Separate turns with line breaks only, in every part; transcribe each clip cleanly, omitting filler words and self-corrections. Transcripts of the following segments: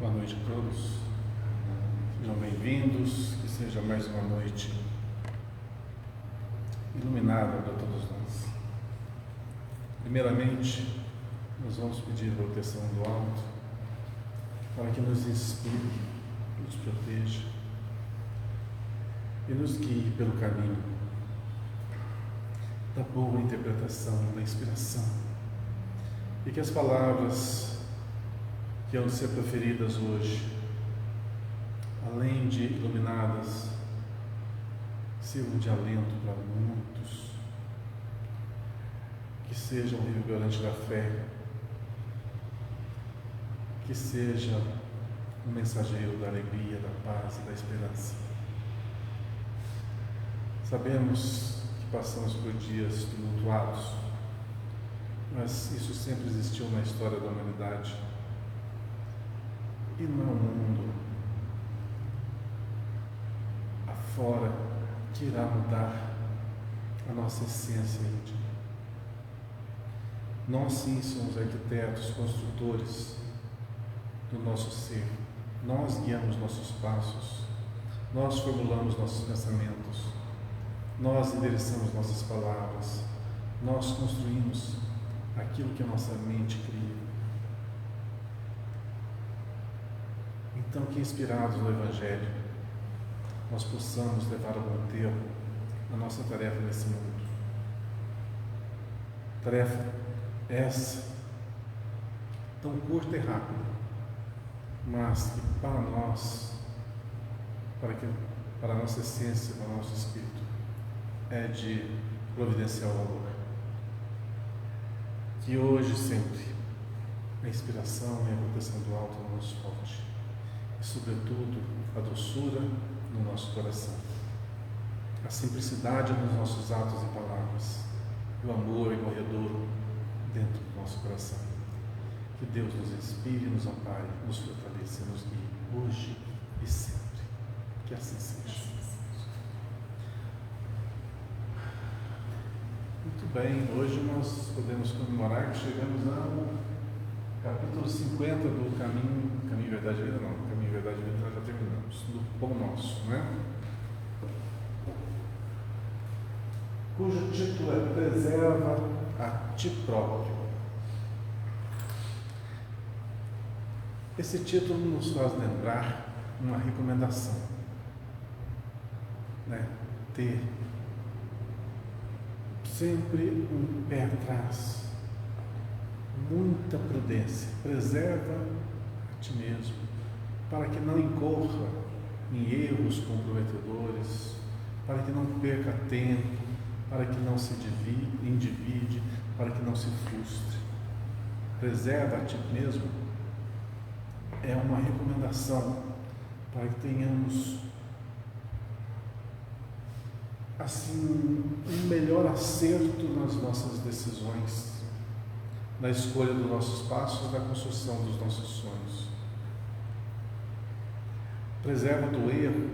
Boa noite a todos, sejam bem-vindos, que seja mais uma noite iluminada para todos nós. Primeiramente, nós vamos pedir a proteção do alto para que nos inspire, nos proteja e nos guie pelo caminho da boa interpretação, da inspiração, e que as palavras que vão ser proferidas hoje, além de iluminadas, sirvam de alento para muitos, que seja um revigorante da fé, que seja um mensageiro da alegria, da paz e da esperança. Sabemos que passamos por dias tumultuados, mas isso sempre existiu na história da humanidade. E não é um mundo afora que irá mudar a nossa essência íntima. Nós sim somos arquitetos, construtores do nosso ser. Nós guiamos nossos passos, nós formulamos nossos pensamentos, nós endereçamos nossas palavras, nós construímos aquilo que a nossa mente cria. Então, que inspirados no Evangelho, nós possamos levar a bom termo a nossa tarefa nesse mundo. Tarefa essa, tão curta e rápida, mas que para nós, para a nossa essência, para o nosso espírito, é de providencial valor. Que hoje, sempre, a inspiração e a proteção do alto não nos falte. E, sobretudo, a doçura no nosso coração, a simplicidade nos nossos atos e palavras, e o amor imorredouro dentro do nosso coração. Que Deus nos inspire, nos ampare, nos fortaleça e nos guie, hoje e sempre. Que assim seja. Muito bem, hoje nós podemos comemorar que chegamos ao capítulo 50 do Caminho, Verdade e Vida, não, Caminho, Verdade e Vida nós já terminamos, do Pão Nosso, né? Cujo título é Preserva a Ti Próprio. Esse título nos faz lembrar uma recomendação, né? Ter sempre um pé atrás, muita prudência, preserva a ti mesmo, para que não incorra em erros comprometedores, para que não perca tempo, para que não se endivide, para que não se frustre. Preserva a ti mesmo é uma recomendação para que tenhamos assim um melhor acerto nas nossas decisões, na escolha dos nossos passos, na construção dos nossos sonhos. Preserva do erro,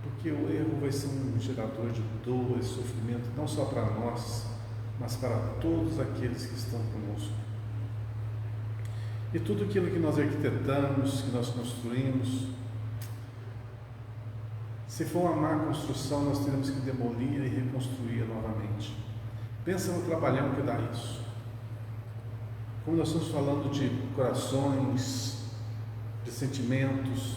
porque o erro vai ser um gerador de dor e sofrimento, não só para nós, mas para todos aqueles que estão conosco. E tudo aquilo que nós arquitetamos, que nós construímos, se for uma má construção, nós teremos que demolir e reconstruir novamente. Pensa no trabalhão que dá isso. Como nós estamos falando de corações, de sentimentos,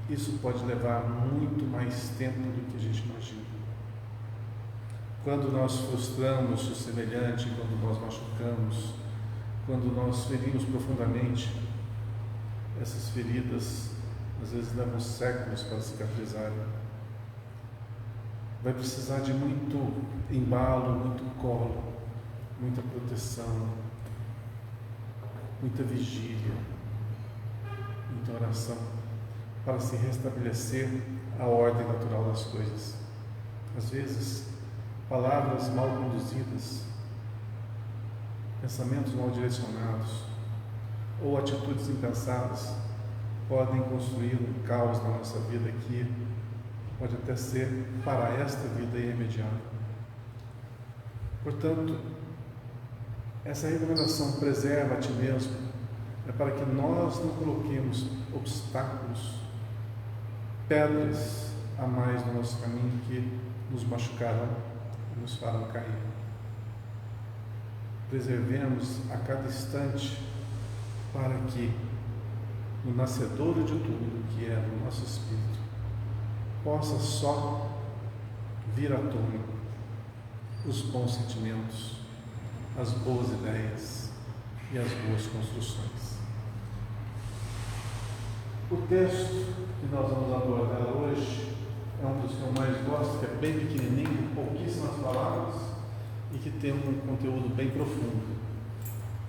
isso pode levar muito mais tempo do que a gente imagina. Quando nós frustramos o semelhante, quando nós machucamos, quando nós ferimos profundamente, essas feridas às vezes levam séculos para cicatrizarem. Vai precisar de muito embalo, muito colo, muita proteção, muita vigília, muita oração, para se restabelecer a ordem natural das coisas. Às vezes, palavras mal conduzidas, pensamentos mal direcionados ou atitudes impensadas podem construir um caos na nossa vida que pode até ser para esta vida irremediável. Portanto, essa recomendação preserva a ti mesmo é para que nós não coloquemos obstáculos, pedras a mais no nosso caminho que nos machucarão e nos farão cair. Preservemos a cada instante para que o nascedouro de tudo, que é o nosso espírito, possa só vir à tona os bons sentimentos, as boas ideias e as boas construções. O texto que nós vamos abordar hoje é um dos que eu mais gosto, que é bem pequenininho, pouquíssimas palavras e que tem um conteúdo bem profundo.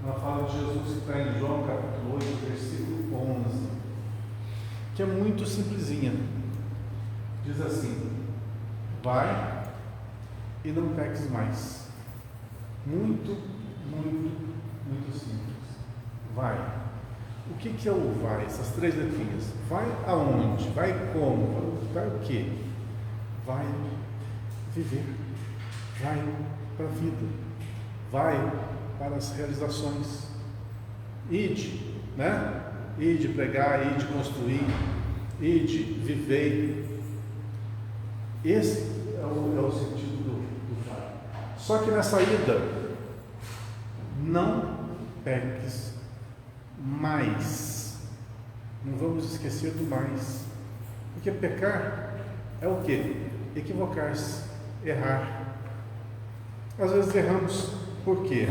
Ela fala de Jesus que está em João capítulo 8, versículo 11, que é muito simplesinha. Diz assim: vai e não peques mais. Muito, muito, muito simples. Vai. O que é o vai? Essas três letrinhas. Vai aonde? Vai como? Vai o quê? Vai viver. Vai para a vida. Vai para as realizações. Ide, né? Ide pregar, ide construir, ide viver. Esse é o sentido do vai. Só que nessa ida, não peques mais. Não vamos esquecer do mais. Porque pecar é o quê? Equivocar-se, errar. Às vezes erramos por quê?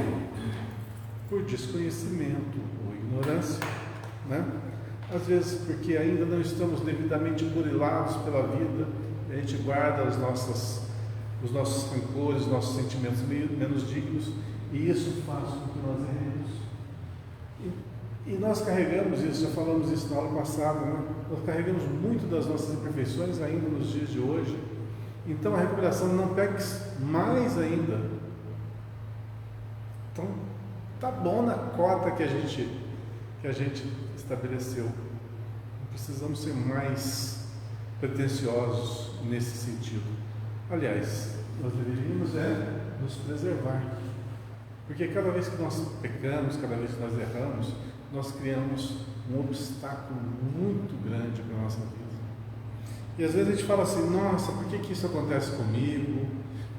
Por desconhecimento ou ignorância, né? Às vezes porque ainda não estamos devidamente burilados pela vida, e a gente guarda os nossos rancores, os nossos sentimentos menos dignos, e isso faz com que nós erremos. E nós carregamos isso, já falamos isso na aula passada, né? Nós carregamos muito das nossas imperfeições ainda nos dias de hoje. Então a recomendação: não peques mais ainda. Então, tá bom na cota que a gente estabeleceu. Não precisamos ser mais pretensiosos nesse sentido. Aliás, nós deveríamos nos preservar. Porque cada vez que nós pecamos, cada vez que nós erramos, nós criamos um obstáculo muito grande para a nossa vida. E às vezes a gente fala assim: nossa, por que isso acontece comigo?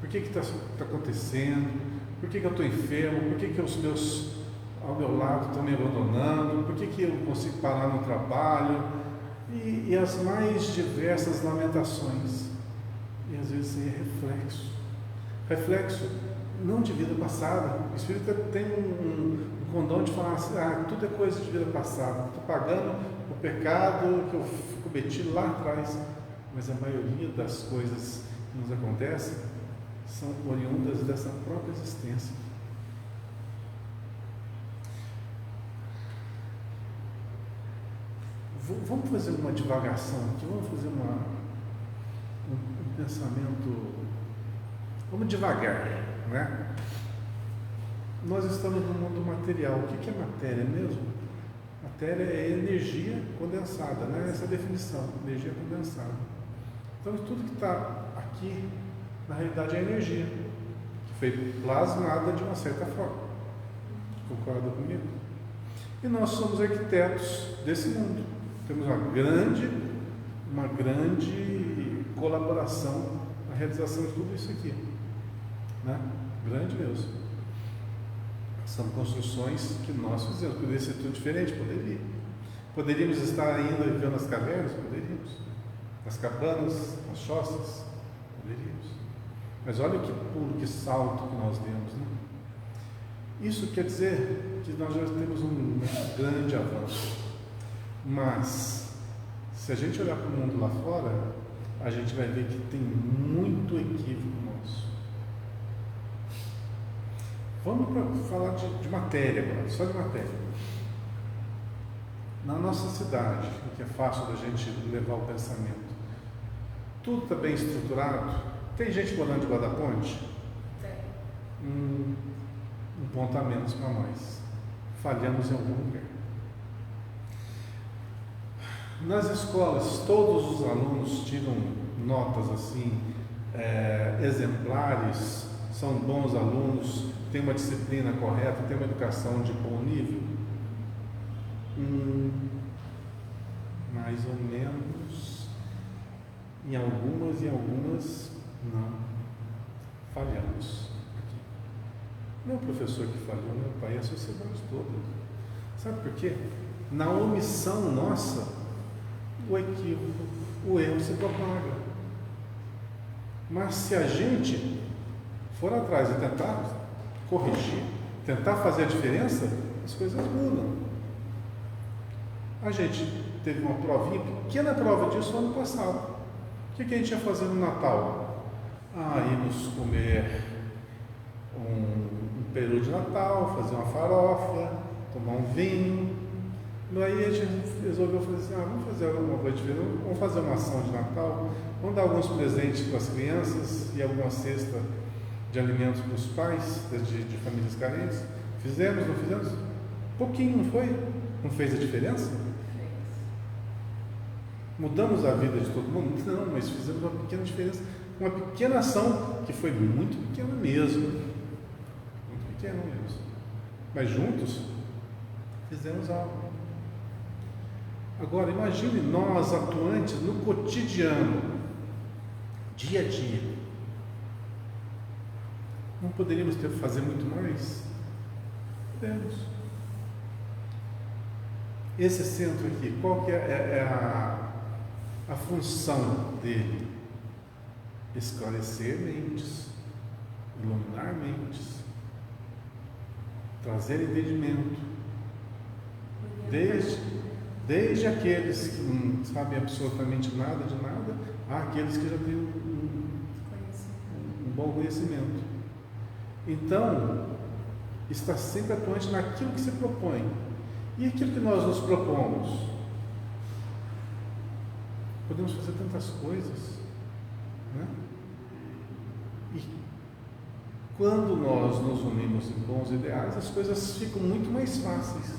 Por que está acontecendo? Por que eu estou enfermo? Por que os meus ao meu lado estão me abandonando? Por que eu não consigo parar no trabalho? E as mais diversas lamentações. E às vezes é reflexo. Reflexo não de vida passada. O Espírito tem um condão de falar assim: tudo é coisa de vida passada. Estou pagando o pecado que eu cometi lá atrás. Mas a maioria das coisas que nos acontecem são oriundas dessa própria existência. Vamos fazer uma divagação aqui, vamos fazer um pensamento, vamos devagar, né? Nós estamos no mundo material. O que é matéria mesmo? Matéria é energia condensada, né? Essa é a definição, energia condensada. Então tudo que está aqui, na realidade, é energia, que foi plasmada de uma certa forma. Concorda comigo? E nós somos arquitetos desse mundo. Temos uma grande colaboração na realização de tudo isso aqui, né? Grande mesmo. São construções que nós fizemos. Poderia ser tudo diferente? Poderia. Poderíamos estar ainda vivendo nas cavernas? Poderíamos. Nas cabanas, nas choças? Poderíamos. Mas olha que pulo, que salto que nós demos, né? Isso quer dizer que nós já temos um grande avanço. Mas, se a gente olhar para o mundo lá fora, a gente vai ver que tem muito equívoco nosso. Vamos falar de matéria agora, só de matéria. Na nossa cidade, que é fácil da gente levar o pensamento, tudo está bem estruturado. Tem gente morando debaixo da ponte? Tem. Um ponto a menos para nós. Falhamos em algum lugar. Nas escolas, todos os alunos tiram notas assim, exemplares, são bons alunos, têm uma disciplina correta, têm uma educação de bom nível? Mais ou menos. Em algumas não. Falhamos. Não é o professor que falhou, meu pai, é a sociedade toda. Sabe por quê? Na omissão nossa, o equívoco, o erro se propaga. Mas se a gente for atrás e tentar corrigir, tentar fazer a diferença, as coisas mudam. A gente teve uma provinha, pequena prova disso ano passado. O que a gente ia fazer no Natal? Íamos comer um peru de Natal, fazer uma farofa, tomar um vinho. Daí a gente resolveu fazer assim, vamos fazer alguma coisa diferente, vamos fazer uma ação de Natal, vamos dar alguns presentes para as crianças e alguma cesta de alimentos para os pais de famílias carentes. Fizemos, não fizemos? Pouquinho, não foi? Não fez a diferença? Mudamos a vida de todo mundo? Não, mas fizemos uma pequena diferença, uma pequena ação que foi muito pequena mesmo. Muito pequena mesmo. Mas juntos fizemos algo. Agora, imagine nós atuantes no cotidiano, dia a dia. Não poderíamos fazer muito mais? Podemos. Esse centro aqui, qual que é a função dele? Esclarecer mentes, iluminar mentes, trazer entendimento, desde aqueles que não sabem absolutamente nada de nada, àqueles que já têm um bom conhecimento. Então, está sempre atuante naquilo que se propõe. E aquilo que nós nos propomos? Podemos fazer tantas coisas, né? E quando nós nos unimos em bons ideais, as coisas ficam muito mais fáceis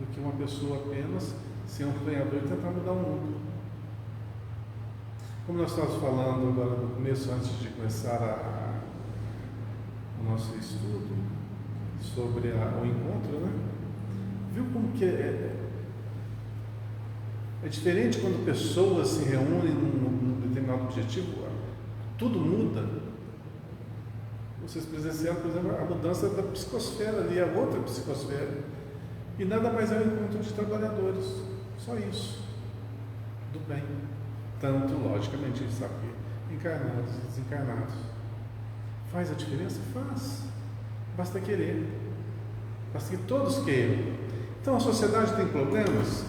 do que uma pessoa apenas ser um sonhador e tentar mudar o mundo. Como nós estávamos falando agora no começo, antes de começar o nosso estudo sobre o encontro, né? Viu como que é diferente quando pessoas se reúnem num determinado objetivo, tudo muda. Vocês presenciaram, por exemplo, a mudança da psicosfera ali, a outra psicosfera. E nada mais é um encontro de trabalhadores. Só isso. Do bem. Tanto, logicamente, a gente sabe que encarnados e desencarnados. Faz a diferença? Faz. Basta querer. Basta que todos queiram. Então, a sociedade tem problemas?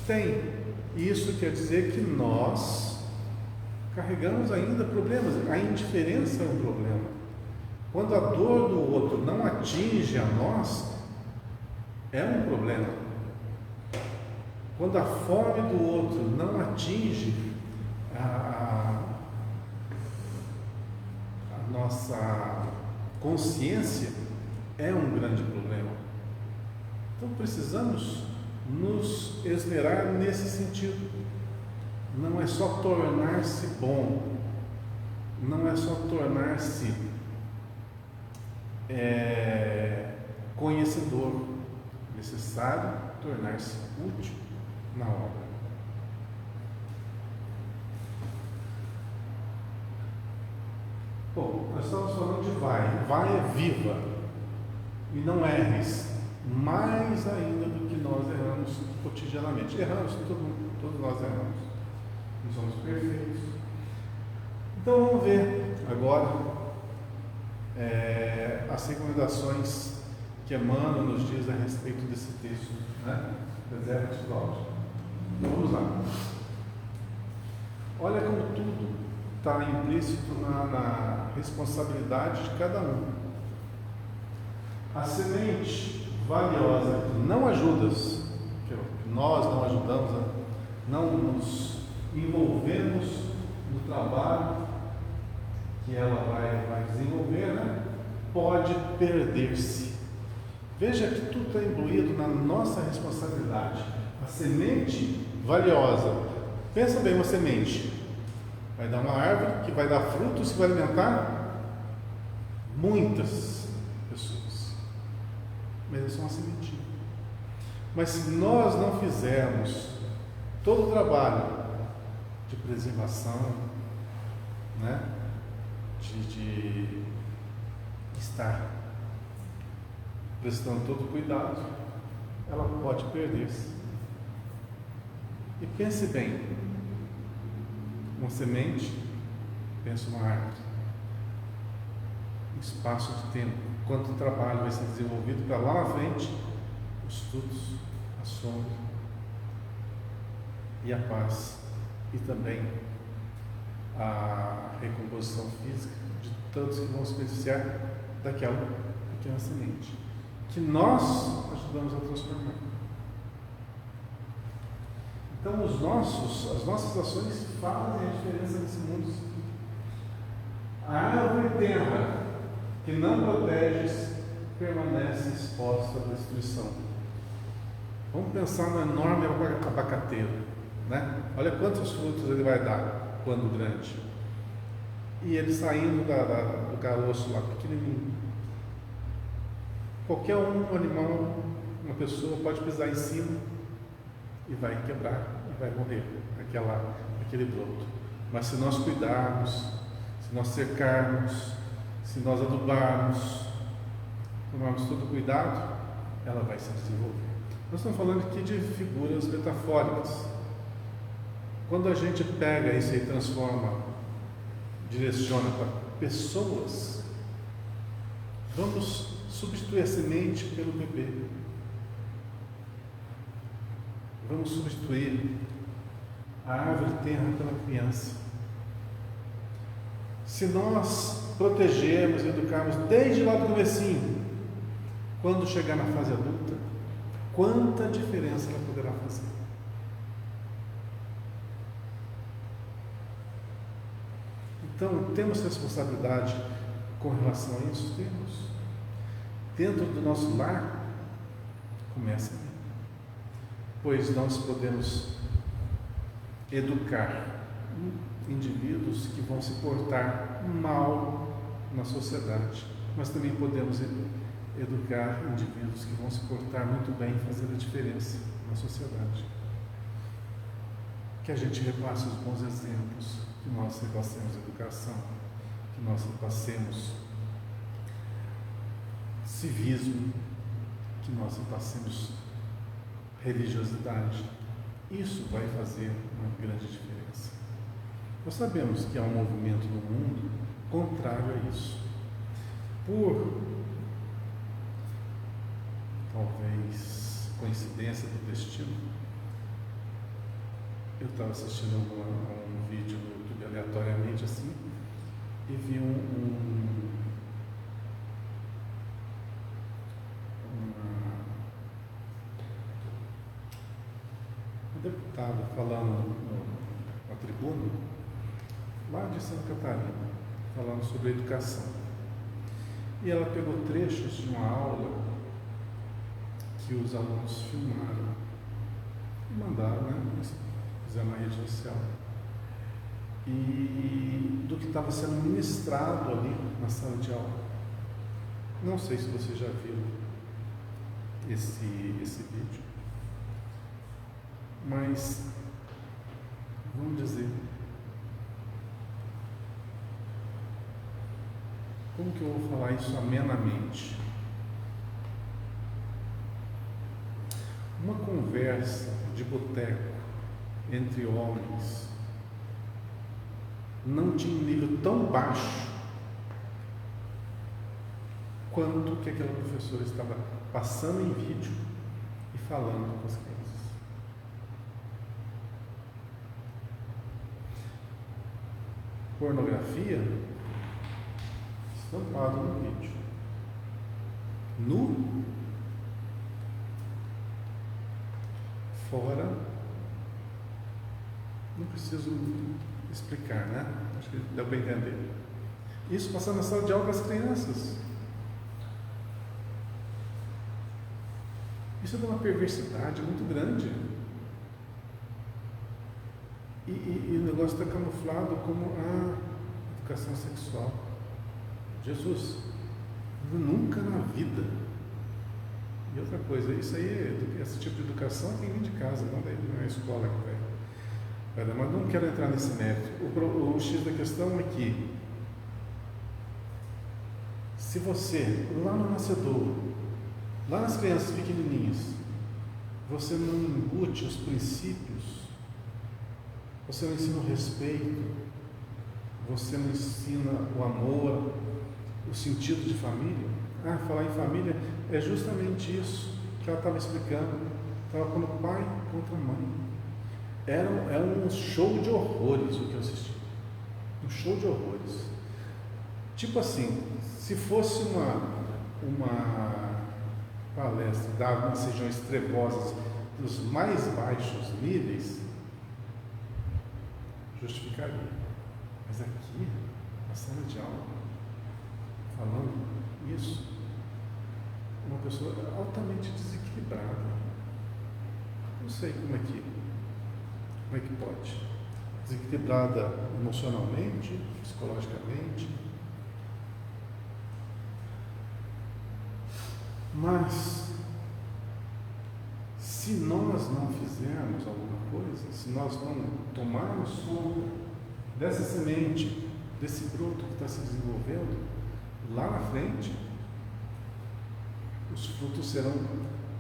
Tem. Isso quer dizer que nós carregamos ainda problemas. A indiferença é um problema. Quando a dor do outro não atinge a nós, é um problema. Quando a fome do outro não atinge a nossa consciência, é um grande problema. Então precisamos nos esmerar nesse sentido. Não é só tornar-se bom, não é só tornar-se conhecedor, é necessário tornar-se útil na obra. Bom, nós estamos falando de vai é viva, e não erres, mais ainda do que nós erramos cotidianamente. Erramos, todos nós erramos, não somos perfeitos. Então vamos ver agora as recomendações que Emmanuel nos diz a respeito desse texto, né? Reserva-te, Cláudio. Vamos lá. Olha como tudo está implícito na responsabilidade de cada um. A semente valiosa que não ajudas, que nós não ajudamos, não nos envolvemos no trabalho que ela vai desenvolver, né? Pode perder-se. Veja que tudo está imbuído na nossa responsabilidade. A semente valiosa. Pensa bem, uma semente vai dar uma árvore que vai dar frutos, que vai alimentar muitas pessoas. Mas é só uma sementinha. Mas se nós não fizermos todo o trabalho de preservação, né, de estar prestando todo cuidado, ela pode perder-se. E pense bem, uma semente, pensa uma árvore, um espaço de tempo, quanto trabalho vai ser desenvolvido para lá na frente, os frutos, a sombra e a paz, e também a recomposição física de todos que vão se beneficiar daquela pequena semente, que nós ajudamos a transformar. Então as nossas ações fazem a diferença nesse mundo. A árvore terra que não protege permanece exposta à destruição. Vamos pensar no enorme abacateiro, né? Olha quantos frutos ele vai dar quando grande. E ele saindo do caroço lá, pequenininho. Qualquer um animal, uma pessoa pode pisar em cima e vai quebrar, e vai morrer aquele broto. Mas se nós cuidarmos, se nós cercarmos, se nós adubarmos, tomarmos todo cuidado, ela vai se desenvolver. Nós estamos falando aqui de figuras metafóricas. Quando a gente pega isso e transforma, direciona para pessoas, vamos substituir a semente pelo bebê. Vamos substituir a árvore terra pela criança. Se nós protegermos e educarmos desde lá do comecinho, quando chegar na fase adulta, quanta diferença ela poderá fazer. Então, temos responsabilidade com relação a isso? Temos. Dentro do nosso lar, começa aí. Pois nós podemos educar indivíduos que vão se portar mal na sociedade, mas também podemos educar indivíduos que vão se portar muito bem e fazer a diferença na sociedade. Que a gente repasse os bons exemplos, que nós repassemos educação, que nós repassemos civismo, que nós repassemos religiosidade. Isso vai fazer uma grande diferença. Nós sabemos que há um movimento no mundo contrário a isso. Por talvez coincidência do destino, eu estava assistindo um vídeo no YouTube aleatoriamente assim, e vi uma deputada falando na tribuna, lá de Santa Catarina, falando sobre educação. E ela pegou trechos de uma aula que os alunos filmaram e mandaram, né? Fizeram na rede social. E do que estava sendo ministrado ali na sala de aula. Não sei se vocês já viram esse vídeo, mas vamos dizer, como que eu vou falar isso amenamente? Uma conversa de boteco entre homens não tinha um nível tão baixo quanto que aquela professora estava passando em vídeo e falando com as crianças. Pornografia estampado no vídeo. Nu, fora, não preciso explicar, né? Acho que deu para entender. Isso passando na sala de aula para as crianças. Isso é de uma perversidade muito grande. E o negócio está camuflado como a educação sexual. Jesus, nunca na vida E outra coisa, isso aí, esse tipo de educação tem que vir de casa, não é a escola que vai dar. Mas não quero entrar nesse mérito. O X da questão é que, se você, lá no nascedouro, lá nas crianças pequenininhas, você não embute os princípios, você não ensina o respeito, você não ensina o amor, o sentido de família. Falar em família é justamente isso que ela estava explicando. Estava quando pai contra mãe. Era um show de horrores o que eu assisti. Um show de horrores. Tipo assim, se fosse uma palestra dada nas regiões trevosas dos mais baixos níveis, justificaria. Mas aqui, na sala de aula, falando isso, uma pessoa altamente desequilibrada. Não sei como é que pode. Desequilibrada emocionalmente, psicologicamente. Mas, se nós não fizermos alguma coisa, se nós não tomarmos conta dessa semente, desse broto que está se desenvolvendo, lá na frente, os frutos serão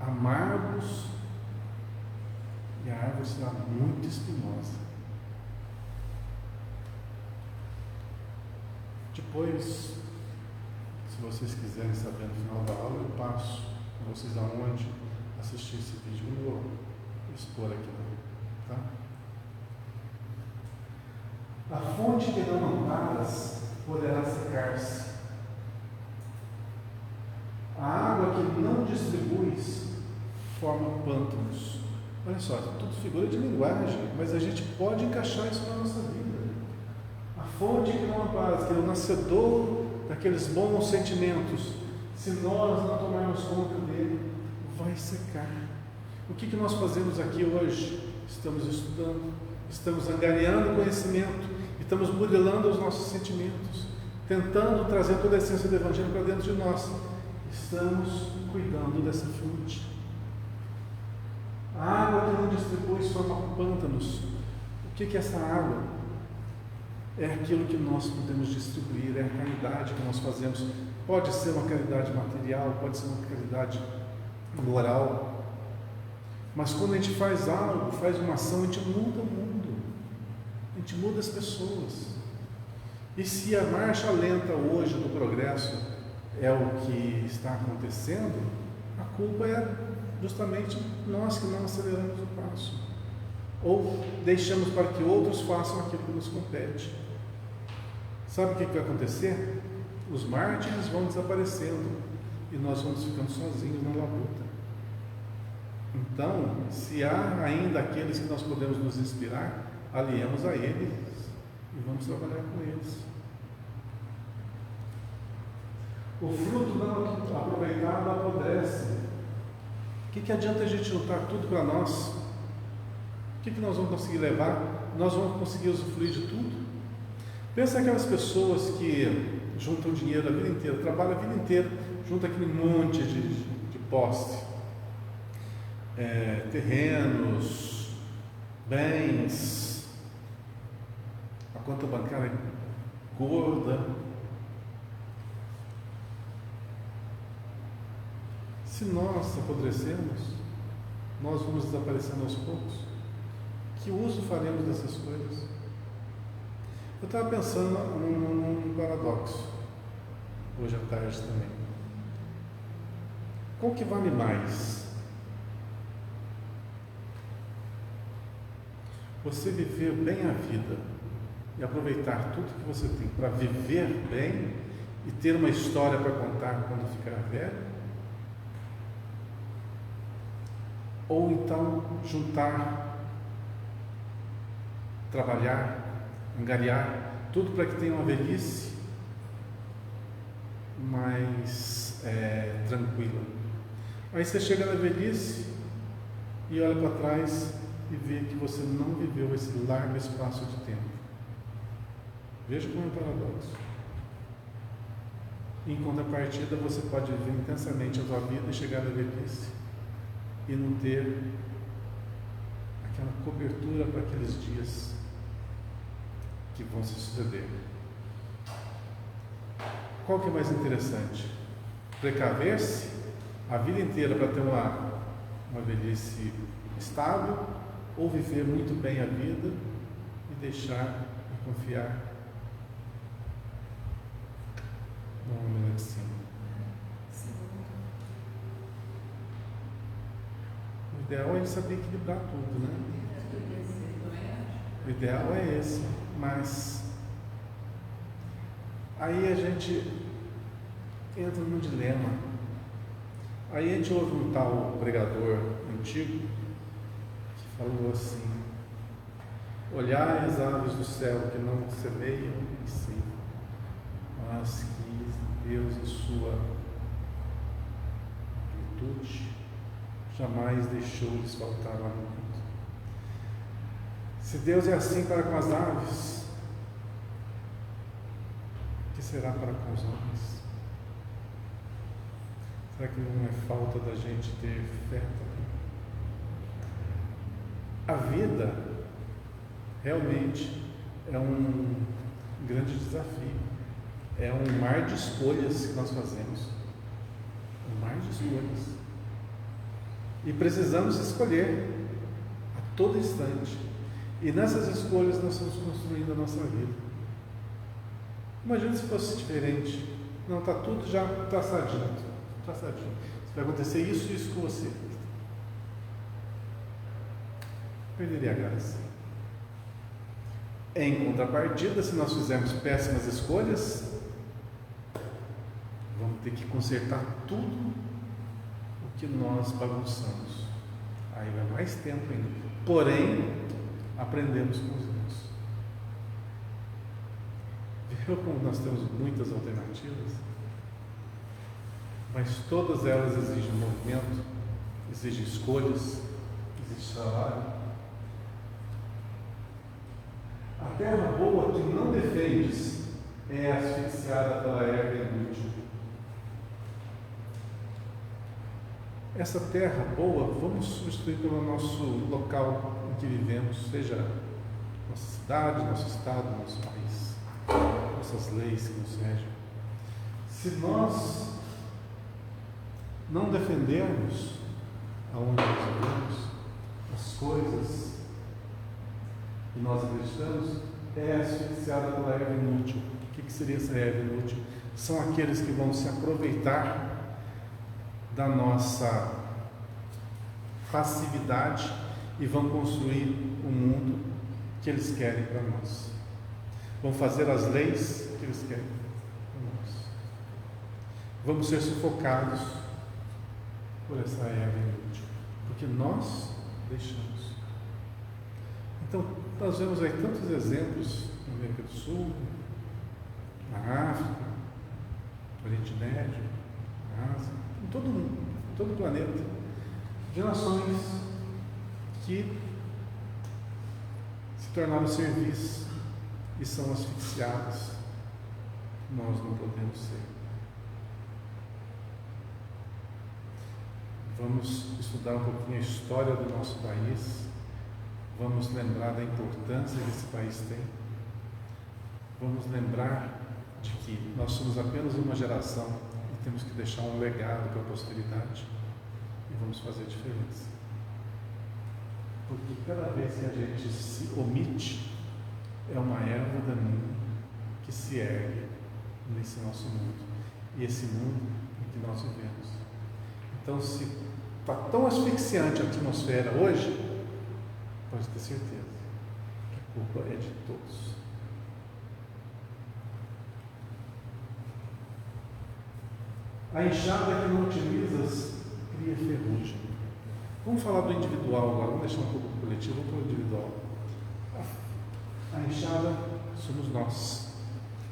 amargos e a árvore será muito espinhosa. Depois, se vocês quiserem saber no final da aula, eu passo para vocês aonde assistir esse vídeo. Eu vou expor aqui, tá? A fonte que não amparas poderá secar-se. A água que não distribuis forma pântanos. Olha só, tudo figura de linguagem, mas a gente pode encaixar isso na nossa vida. A fonte que não amparas, que é o nascedor daqueles bons sentimentos, se nós não tomarmos conta dele, vai secar. O que nós fazemos aqui hoje? Estamos estudando, estamos angariando conhecimento, estamos burilando os nossos sentimentos, tentando trazer toda a essência do Evangelho para dentro de nós. Estamos cuidando dessa fonte. A água que não distribui forma pântanos. O que é essa água? É aquilo que nós podemos distribuir, é a caridade que nós fazemos. Pode ser uma caridade material, pode ser uma caridade moral, mas quando a gente faz algo, faz uma ação, a gente muda o mundo, a gente muda as pessoas. E se a marcha lenta hoje do progresso é o que está acontecendo, a culpa é justamente nós que não aceleramos o passo, ou deixamos para que outros façam aquilo que nos compete. Sabe o que vai acontecer? Os mártires vão desaparecendo e nós vamos ficando sozinhos na labuta. Então, se há ainda aqueles que nós podemos nos inspirar, aliemos a eles e vamos trabalhar com eles. O fruto não aproveitado apodrece. O que adianta a gente juntar tudo para nós? O que nós vamos conseguir levar? Nós vamos conseguir usufruir de tudo? Pensa aquelas pessoas que juntam dinheiro a vida inteira, trabalham a vida inteira, juntam aquele monte de posse, terrenos, bens, a conta bancária gorda. Se nós apodrecemos, nós vamos desaparecendo aos poucos. Que uso faremos dessas coisas? Eu estava pensando num paradoxo, hoje à tarde também. Qual que vale mais? Você viver bem a vida e aproveitar tudo que você tem para viver bem e ter uma história para contar quando ficar velho? Ou então juntar, trabalhar, angariar tudo para que tenha uma velhice mais tranquila. Aí você chega na velhice e olha para trás e vê que você não viveu esse largo espaço de tempo. Veja como é um paradoxo. Em contrapartida, você pode viver intensamente a sua vida e chegar à velhice e não ter aquela cobertura para aqueles dias que vão se suceder. Qual que é mais interessante? Precaver-se a vida inteira para ter uma velhice estável, ou viver muito bem a vida e deixar e confiar no homem lá de cima. O ideal é ele saber equilibrar tudo, né? O ideal é esse, mas aí a gente entra num dilema. Aí a gente ouve um tal pregador antigo que falou assim: olhai as aves do céu que não semeiam nem ceifam, mas que Deus em sua virtude jamais deixou lhes faltar alimento. Se Deus é assim para com as aves, o que será para com os homens? Será que não é falta da gente ter fé também? A vida realmente é um grande desafio. É um mar de escolhas que nós fazemos. Um mar de escolhas. E precisamos escolher a todo instante. E nessas escolhas nós estamos construindo a nossa vida. Imagina se fosse diferente. Não, está tudo já traçadinho. Vai acontecer isso e isso com você. Perderia a graça. Em contrapartida, se nós fizermos péssimas escolhas, vamos ter que consertar tudo o que nós bagunçamos. Aí vai mais tempo ainda. Porém, aprendemos com os erros. Viu como nós temos muitas alternativas? Mas todas elas exigem movimento, exigem escolhas, exigem trabalho. A terra boa que não defendes é asfixiada pela erva inútil. Essa terra boa, vamos substituir pelo nosso local em que vivemos, seja nossa cidade, nosso estado, nosso país, nossas leis que nos regem. Se nós não defendermos aonde nós vivemos, as coisas que nós acreditamos, é asfixiada pela erva inútil. O que seria essa erva inútil? São aqueles que vão se aproveitar da nossa passividade e vão construir o mundo que eles querem para nós. Vão fazer as leis que eles querem para nós. Vamos ser sufocados por essa erva inútil, porque nós deixamos. Então, nós vemos aí tantos exemplos na América do Sul, na África, no Oriente Médio, na Ásia, em todo o planeta, de nações que se tornaram servis e são asfixiadas. Nós não podemos ser. Vamos estudar um pouquinho a história do nosso país, vamos lembrar da importância que esse país tem, vamos lembrar de que nós somos apenas uma geração e temos que deixar um legado para a posteridade e vamos fazer a diferença. Porque cada vez que a gente se omite, é uma erva daninha que se ergue nesse nosso mundo, e esse mundo em que nós vivemos. Então, se está tão asfixiante a atmosfera hoje, pode ter certeza que a culpa é de todos. A enxada que não utilizas cria ferrugem. Vamos falar do individual agora, vamos deixar um pouco do coletivo, vamos para o individual. A enxada somos nós.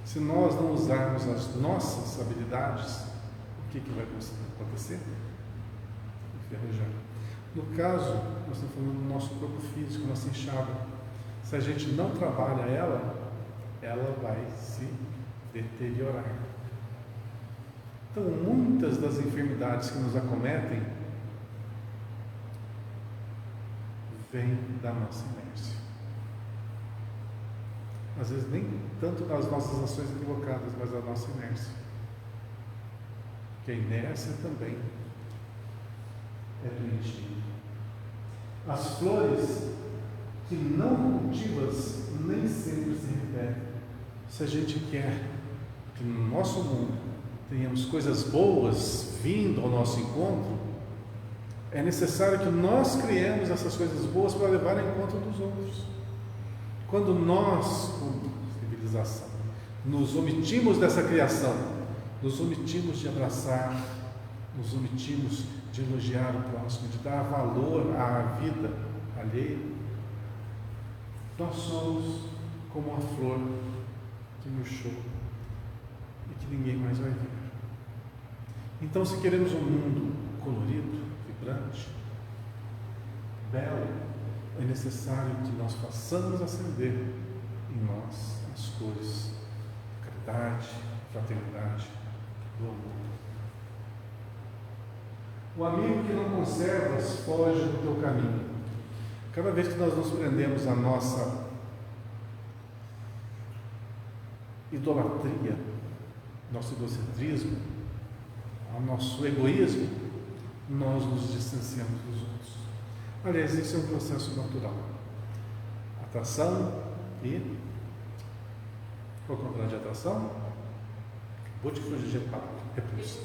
Se nós não usarmos as nossas habilidades, o que vai acontecer? Enferrujar. No caso, nós estamos falando do nosso corpo físico, nossa enxada. Se a gente não trabalha ela vai se deteriorar. Então, muitas das enfermidades que nos acometem vêm da nossa inércia. Às vezes nem tanto das nossas ações equivocadas, mas da nossa inércia. Porque a inércia também é doentia. As flores que não cultivas nem sempre se repetem. Se a gente quer que no nosso mundo tenhamos coisas boas vindo ao nosso encontro, é necessário que nós criemos essas coisas boas para levar ao encontro dos outros. Quando nós, como civilização, nos omitimos dessa criação, nos omitimos de abraçar, nos omitimos de elogiar o próximo, de dar valor à vida alheia, nós somos como uma flor que murchou e que ninguém mais vai ver. Então, se queremos um mundo colorido, vibrante, belo, é necessário que nós façamos acender em nós as cores da caridade, fraternidade, do amor. O amigo que não conservas foge do teu caminho. Cada vez que nós nos prendemos à nossa idolatria, nosso egocentrismo, ao nosso egoísmo, nós nos distanciamos dos outros. Aliás, isso é um processo natural. Atração e... Qual é o contrário de atração? Vou te fugir de palavra. Repulsa.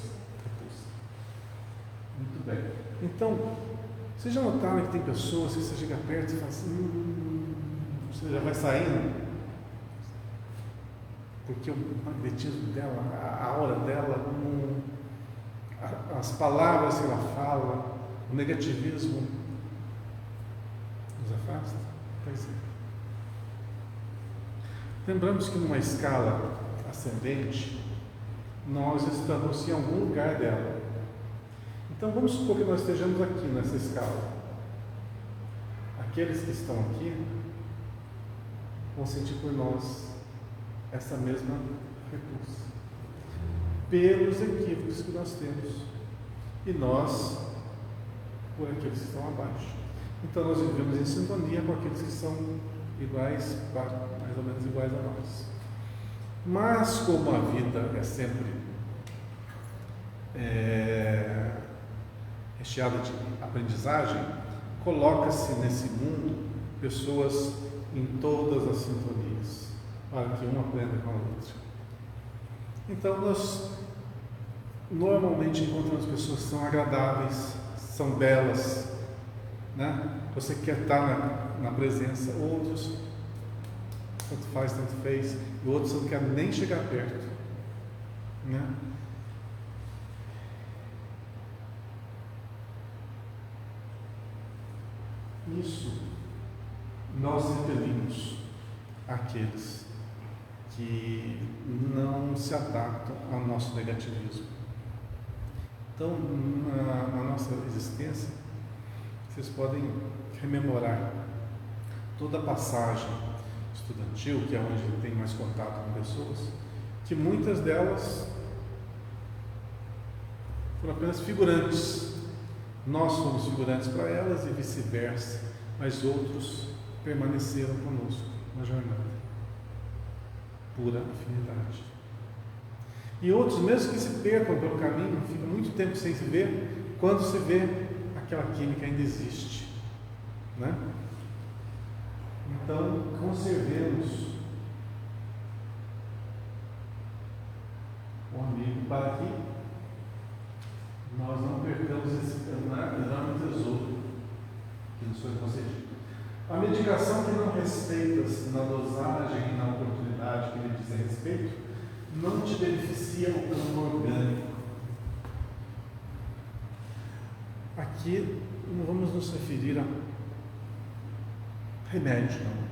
Muito bem. Então, vocês já notaram que tem pessoas que você chega perto e fala assim, você já vai saindo? Porque o magnetismo dela, a aura dela, as palavras que ela fala, o negativismo nos afasta? Pois é. Lembramos que numa escala ascendente, nós estamos em algum lugar dela. Então vamos supor que nós estejamos aqui nessa escala. Aqueles que estão aqui vão sentir por nós essa mesma repulsa, pelos equívocos que nós temos, e nós por aqueles que estão abaixo. Então nós vivemos em sintonia com aqueles que são iguais, mais ou menos iguais a nós. Mas como a vida é sempre recheada de aprendizagem, coloca-se nesse mundo pessoas em todas as sintonias, para que um aprenda com a outra. Então nós normalmente encontramos pessoas que são agradáveis, são belas, né? Você quer estar na presença, outros tanto faz, tanto fez, e outros não querem nem chegar perto, né? Isso nós repelimos aqueles que não se adaptam ao nosso negativismo. Então, na nossa existência, vocês podem rememorar toda a passagem estudantil, que é onde tem mais contato com pessoas, que muitas delas foram apenas figurantes. Nós somos figurantes para elas e vice-versa, mas outros permaneceram conosco na jornada. Pura afinidade. E outros, mesmo que se percam pelo caminho, ficam muito tempo sem se ver, quando se vê, aquela química ainda existe, né? Então, conservemos o amigo para que nós não percamos esse enorme tesouro que nos foi concedido. A medicação que não respeitas na dosagem e na oportunidade que lhe diz a respeito, não te beneficia o plano orgânico. Aqui não vamos nos referir a remédio, não.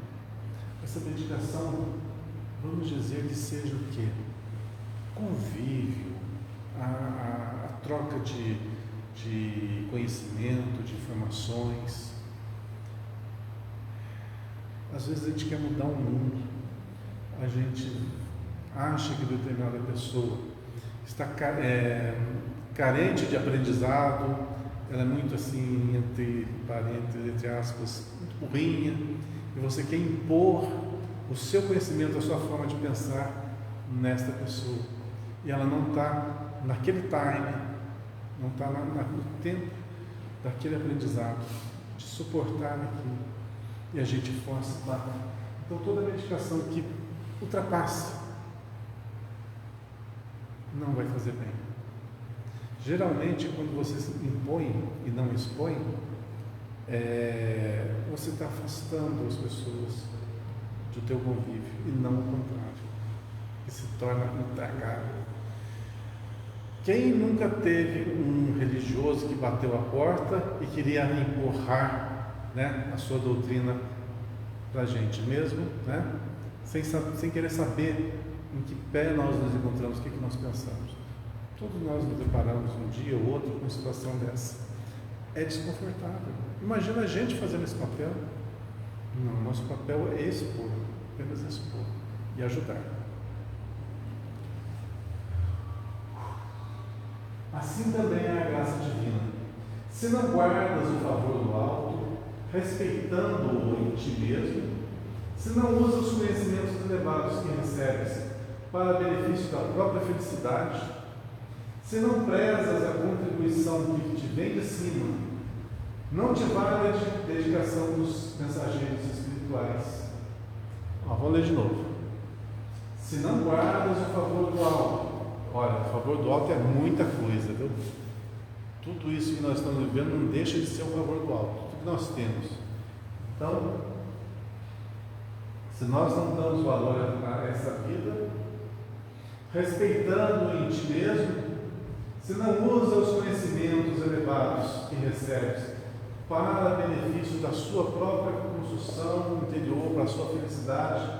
Essa medicação, vamos dizer que seja o quê? Convívio, a troca de conhecimento, de informações. Às vezes a gente quer mudar o mundo, a gente acha que determinada pessoa está carente de aprendizado, ela é muito assim, entre aspas, muito burrinha, e você quer impor o seu conhecimento, a sua forma de pensar nesta pessoa, e ela não está naquele time, não está no tempo daquele aprendizado, de suportar aquilo, e a gente força para. Então toda medicação que ultrapasse não vai fazer bem. Geralmente, quando você se impõe e não expõe, você está afastando as pessoas do teu convívio, e não o contrário, que se torna intragável. Quem nunca teve um religioso que bateu a porta e queria empurrar, né, a sua doutrina para a gente mesmo, né, sem querer saber em que pé nós nos encontramos, o que nós pensamos? Todos nós nos deparamos um dia ou outro com uma situação dessa. É desconfortável. Imagina a gente fazendo esse papel. Não, nosso papel é expor, apenas expor e ajudar. Assim também é a graça divina. Se não guardas o favor do alto, respeitando-o em ti mesmo, se não usas os conhecimentos elevados que recebes para benefício da própria felicidade, se não prezas a contribuição que te vem de cima, não te vale a dedicação dos mensageiros espirituais. Vou ler de novo. Se não guardas o favor do alto, olha, o favor do alto é muita coisa, viu? Tudo isso que nós estamos vivendo não deixa de ser o favor do alto, tudo que nós temos. Então, se nós não damos valor a essa vida, respeitando em ti mesmo, se não usa os conhecimentos elevados que recebes para benefício da sua própria construção interior, para a sua felicidade,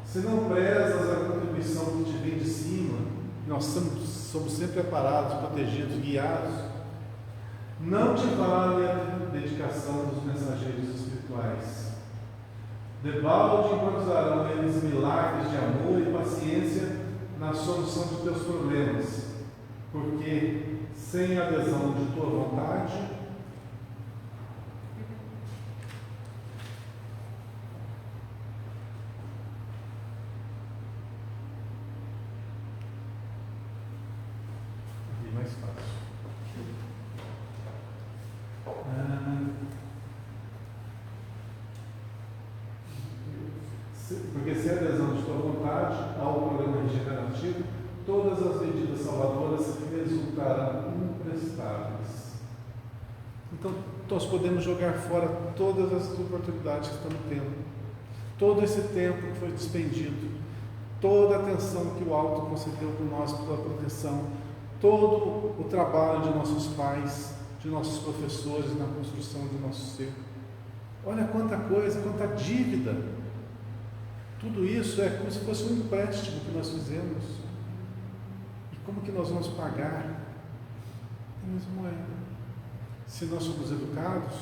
se não prezas a contribuição que te vem de cima, nós somos sempre preparados, protegidos, guiados, não te vale a dedicação dos mensageiros espirituais. Debalde improvisarão eles milagres de amor e paciência na solução de teus problemas, porque sem a adesão de tua vontade, é mais fácil. Porque sem a adesão de tua vontade ao programa regenerativo, todas as medidas salvadoras resultarão imprestáveis. Então, nós podemos jogar fora todas as oportunidades que estamos tendo, todo esse tempo que foi despendido, toda a atenção que o alto concedeu por nós, pela proteção, todo o trabalho de nossos pais, de nossos professores na construção do nosso ser. Olha quanta coisa, quanta dívida. Tudo isso é como se fosse um empréstimo que nós fizemos. E como que nós vamos pagar? Da mesma moeda. Se nós somos educados,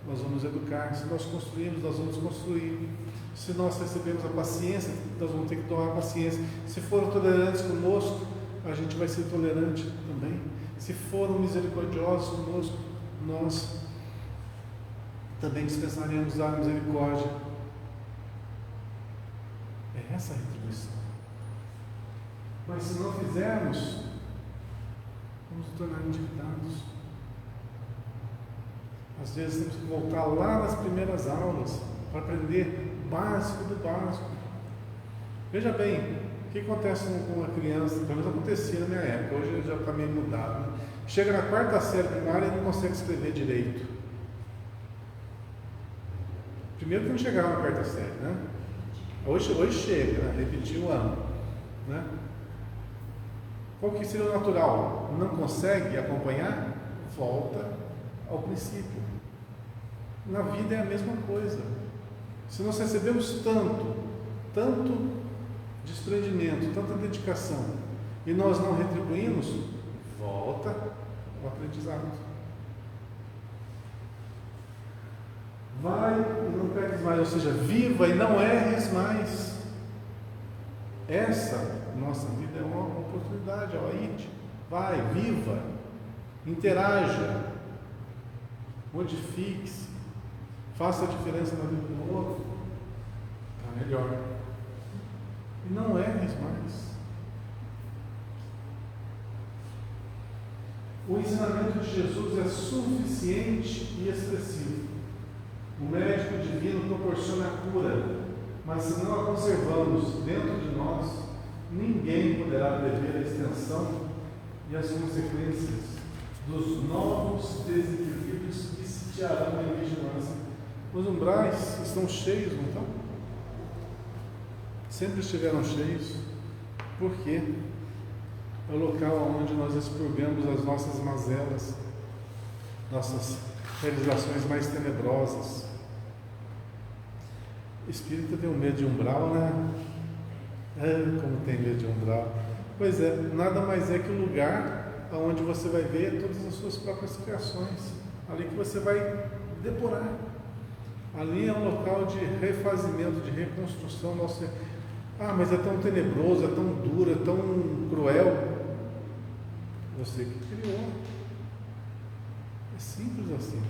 nós vamos educar. Se nós construímos, nós vamos construir. Se nós recebemos a paciência, nós vamos ter que tomar paciência. Se foram tolerantes conosco, a gente vai ser tolerante também. Se foram misericordiosos conosco, nós também dispensaremos a misericórdia. É essa a retribuição. Mas se não fizermos, vamos nos tornar endividados. Às vezes temos que voltar lá nas primeiras aulas para aprender o básico do básico. Veja bem, o que acontece com uma criança, pelo menos acontecia na minha época, hoje já está meio mudado, né? Chega na quarta série primária e não consegue escrever direito. Primeiro que não chegava na quarta série, né? Hoje chega, né? Repetir o ano, né? Qual que seria o natural? Não consegue acompanhar? Volta ao princípio. Na vida é a mesma coisa. Se nós recebemos tanto desprendimento, tanta dedicação, e nós não retribuímos, volta ao aprendizado. Vai e não peques mais, ou seja, viva e não erres mais. Essa nossa vida é uma oportunidade, ó, ide. Vai, viva, interaja, modifique-se, faça a diferença na vida do outro, está melhor. E não erres mais. O ensinamento de Jesus é suficiente e expressivo. O médico divino proporciona a cura, mas se não a conservamos dentro de nós, ninguém poderá prever a extensão e as consequências dos novos desequilíbrios que sitiarão em vigilância. Os umbrais estão cheios, não estão? Sempre estiveram cheios. Por quê? É o local onde nós expurgamos as nossas mazelas, nossas realizações mais tenebrosas. Espírita tem um medo de umbral, né? Como tem medo de umbral. Pois é, nada mais é que o lugar onde você vai ver todas as suas próprias criações, ali que você vai depurar. Ali é um local de refazimento, de reconstrução. Nossa, mas é tão tenebroso, é tão duro, é tão cruel. Você que criou. É simples assim.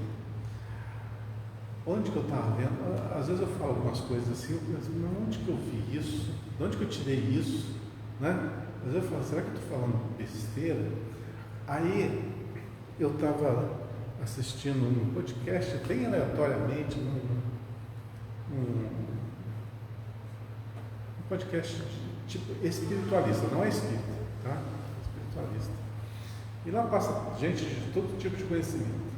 Onde que eu estava vendo? Às vezes eu falo algumas coisas assim, eu penso, onde que eu vi isso? De onde que eu tirei isso? Né? Às vezes eu falo, será que eu estou falando besteira? Aí eu estava assistindo um podcast bem aleatoriamente, um podcast tipo espiritualista, não é espírita, tá? Espiritualista. E lá passa gente de todo tipo de conhecimento.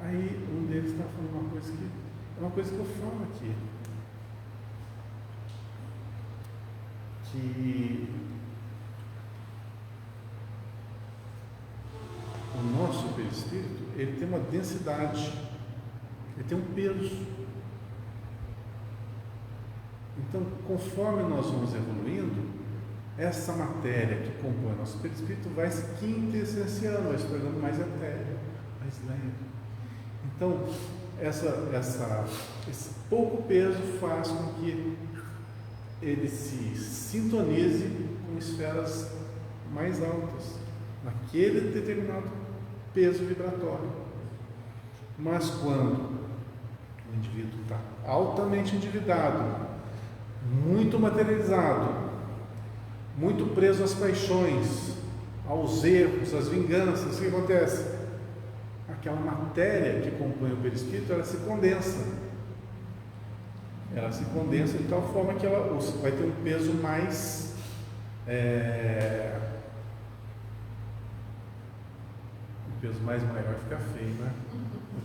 Aí um deles está falando uma coisa que é uma coisa que eu falo aqui, que o nosso perispírito, ele tem uma densidade, ele tem um peso. Então, conforme nós vamos evoluindo, essa matéria que compõe o nosso perispírito vai se quintessenciando, vai se tornando mais etéreo, mais leve. Então, esse pouco peso faz com que ele se sintonize com esferas mais altas, naquele determinado peso vibratório. Mas quando o indivíduo está altamente endividado, muito materializado, muito preso às paixões, aos erros, às vinganças, o que acontece? Aquela matéria que compõe o perispírito, ela se condensa. Ela se condensa de tal forma que ela vai ter um peso mais um peso mais maior, fica feio, né?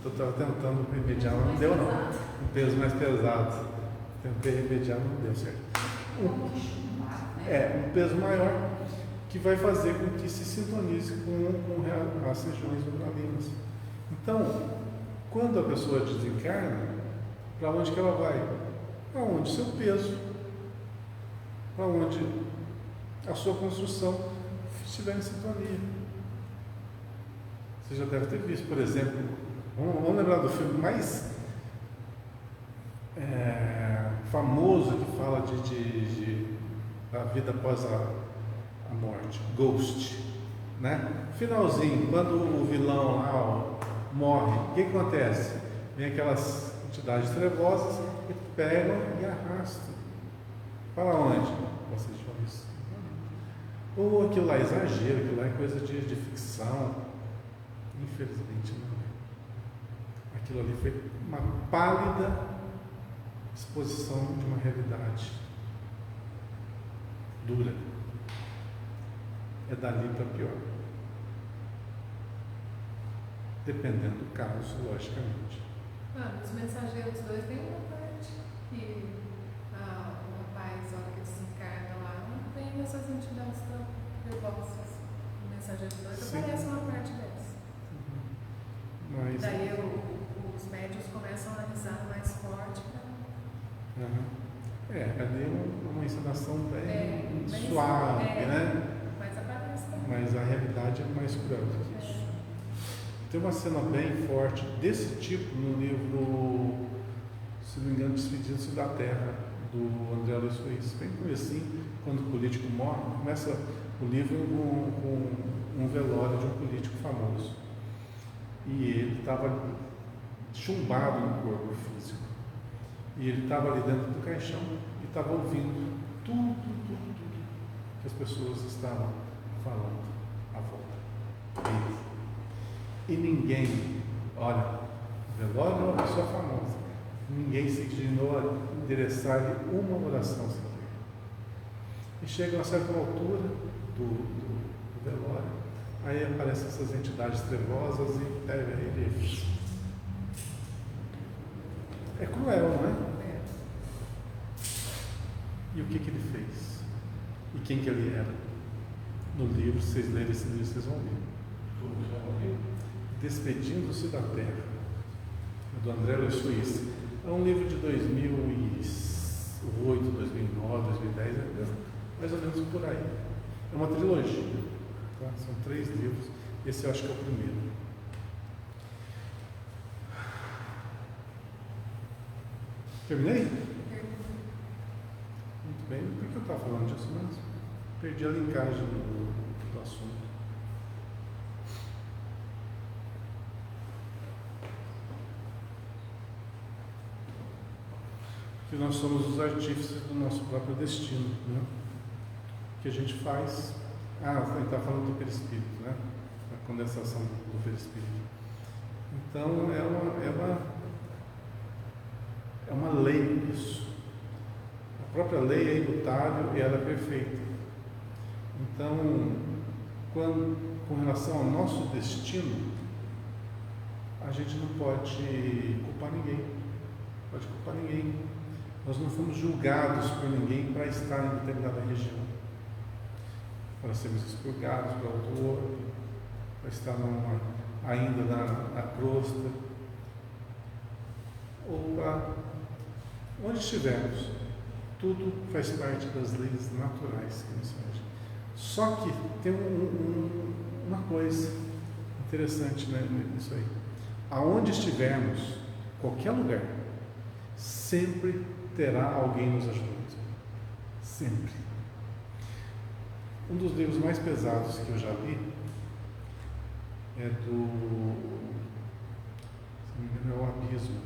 Eu estava tentando remediar, mas não deu não. Um peso mais pesado. Tentei remediar, não deu certo. Um peso maior que vai fazer com que se sintonize com as regiões umbralinas. Então, quando a pessoa desencarna, para onde que ela vai? Para onde seu peso, para onde a sua construção estiver em sintonia. Você já deve ter visto, por exemplo, vamos lembrar do filme mais famoso que fala da vida após a morte, Ghost, né? Finalzinho, quando o vilão lá morre, o que acontece? Vem aquelas entidades trevosas e pegam e arrastam. Para onde? Vocês já viram isso? Ou aquilo lá é exagero, aquilo lá é coisa de ficção. Infelizmente não é. Aquilo ali foi uma pálida exposição de uma realidade dura. É dali para pior. Dependendo do caso, logicamente.
Os Mensageiros 2 tem uma parte que o rapaz, na hora que ele se encarna lá, não tem essas entidades tão revostas. O Mensageiro 2 aparece uma parte dessa.
Mas,
daí os médios começam a analisar mais forte.
ali é uma encenação bem suave, né?
Mas aparece também.
Mas a realidade é mais cruel do que isso. Tem uma cena bem forte desse tipo no livro, se não me engano, Despedindo-se da Terra, do André Luiz Ruiz. Bem comecinho, quando o político morre, começa o livro com um velório de um político famoso. E ele estava chumbado no corpo físico. E ele estava ali dentro do caixão e estava ouvindo tudo que as pessoas estavam falando à volta dele. E ninguém, olha, o velório é uma pessoa famosa, ninguém se dignou a endereçar-lhe uma oração sequer. E chega a uma certa altura do velório, aí aparecem essas entidades trevosas e pega ele. É cruel, não é? E o que ele fez? E quem que ele era? No livro, se vocês lerem esse livro, vocês vão ver. Despedindo-se da Terra, do André Luiz Suíça. É um livro de 2008, 2009, 2010, mais ou menos por aí. É uma trilogia, tá? São 3 livros. Esse eu acho que é o primeiro. Terminei? Muito bem. Por que eu estava falando disso mesmo? Perdi a linkagem do assunto. Que nós somos os artífices do nosso próprio destino, né? O que a gente faz. A gente está falando do perispírito, né? A condensação do perispírito. Então é uma lei isso. A própria lei é imutável e ela é perfeita. Então, com relação ao nosso destino, a gente não pode culpar ninguém. Pode culpar ninguém. Nós não fomos julgados por ninguém para estar em determinada região, para sermos expurgados para outro orbe, para estar ainda na crosta, ou para onde estivermos. Tudo faz parte das leis naturais que nos regem. Só que tem uma coisa interessante, né, nisso aí. Aonde estivermos, qualquer lugar, sempre terá alguém nos ajudando. Sempre. Um dos livros mais pesados que eu já li é do, se não me engano, é O Abismo,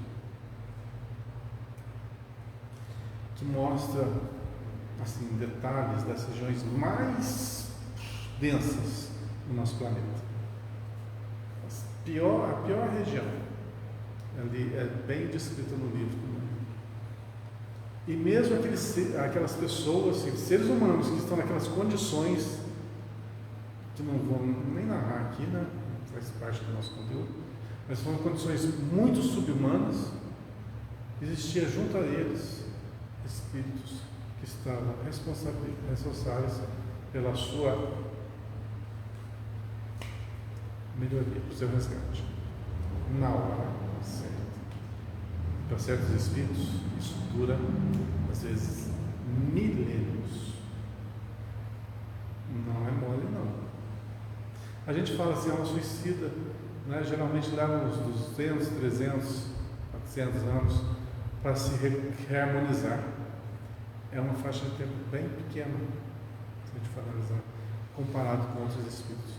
que mostra assim, detalhes das regiões mais densas do nosso planeta. A pior região ali é bem descrita no livro também. E mesmo aquelas pessoas, assim, seres humanos que estão naquelas condições, que não vou nem narrar aqui, né? Faz parte do nosso conteúdo, mas são condições muito subhumanas, existia junto a eles espíritos que estavam responsáveis pela sua melhoria, pelo seu resgate. Na hora certa. Para certos espíritos, isso dura, às vezes, milênios. Não é mole, não. A gente fala assim, alma suicida, né? Geralmente leva uns 200, 300, 400 anos para se reharmonizar. É uma faixa de tempo bem pequena, se a gente for analisar, comparado com outros espíritos.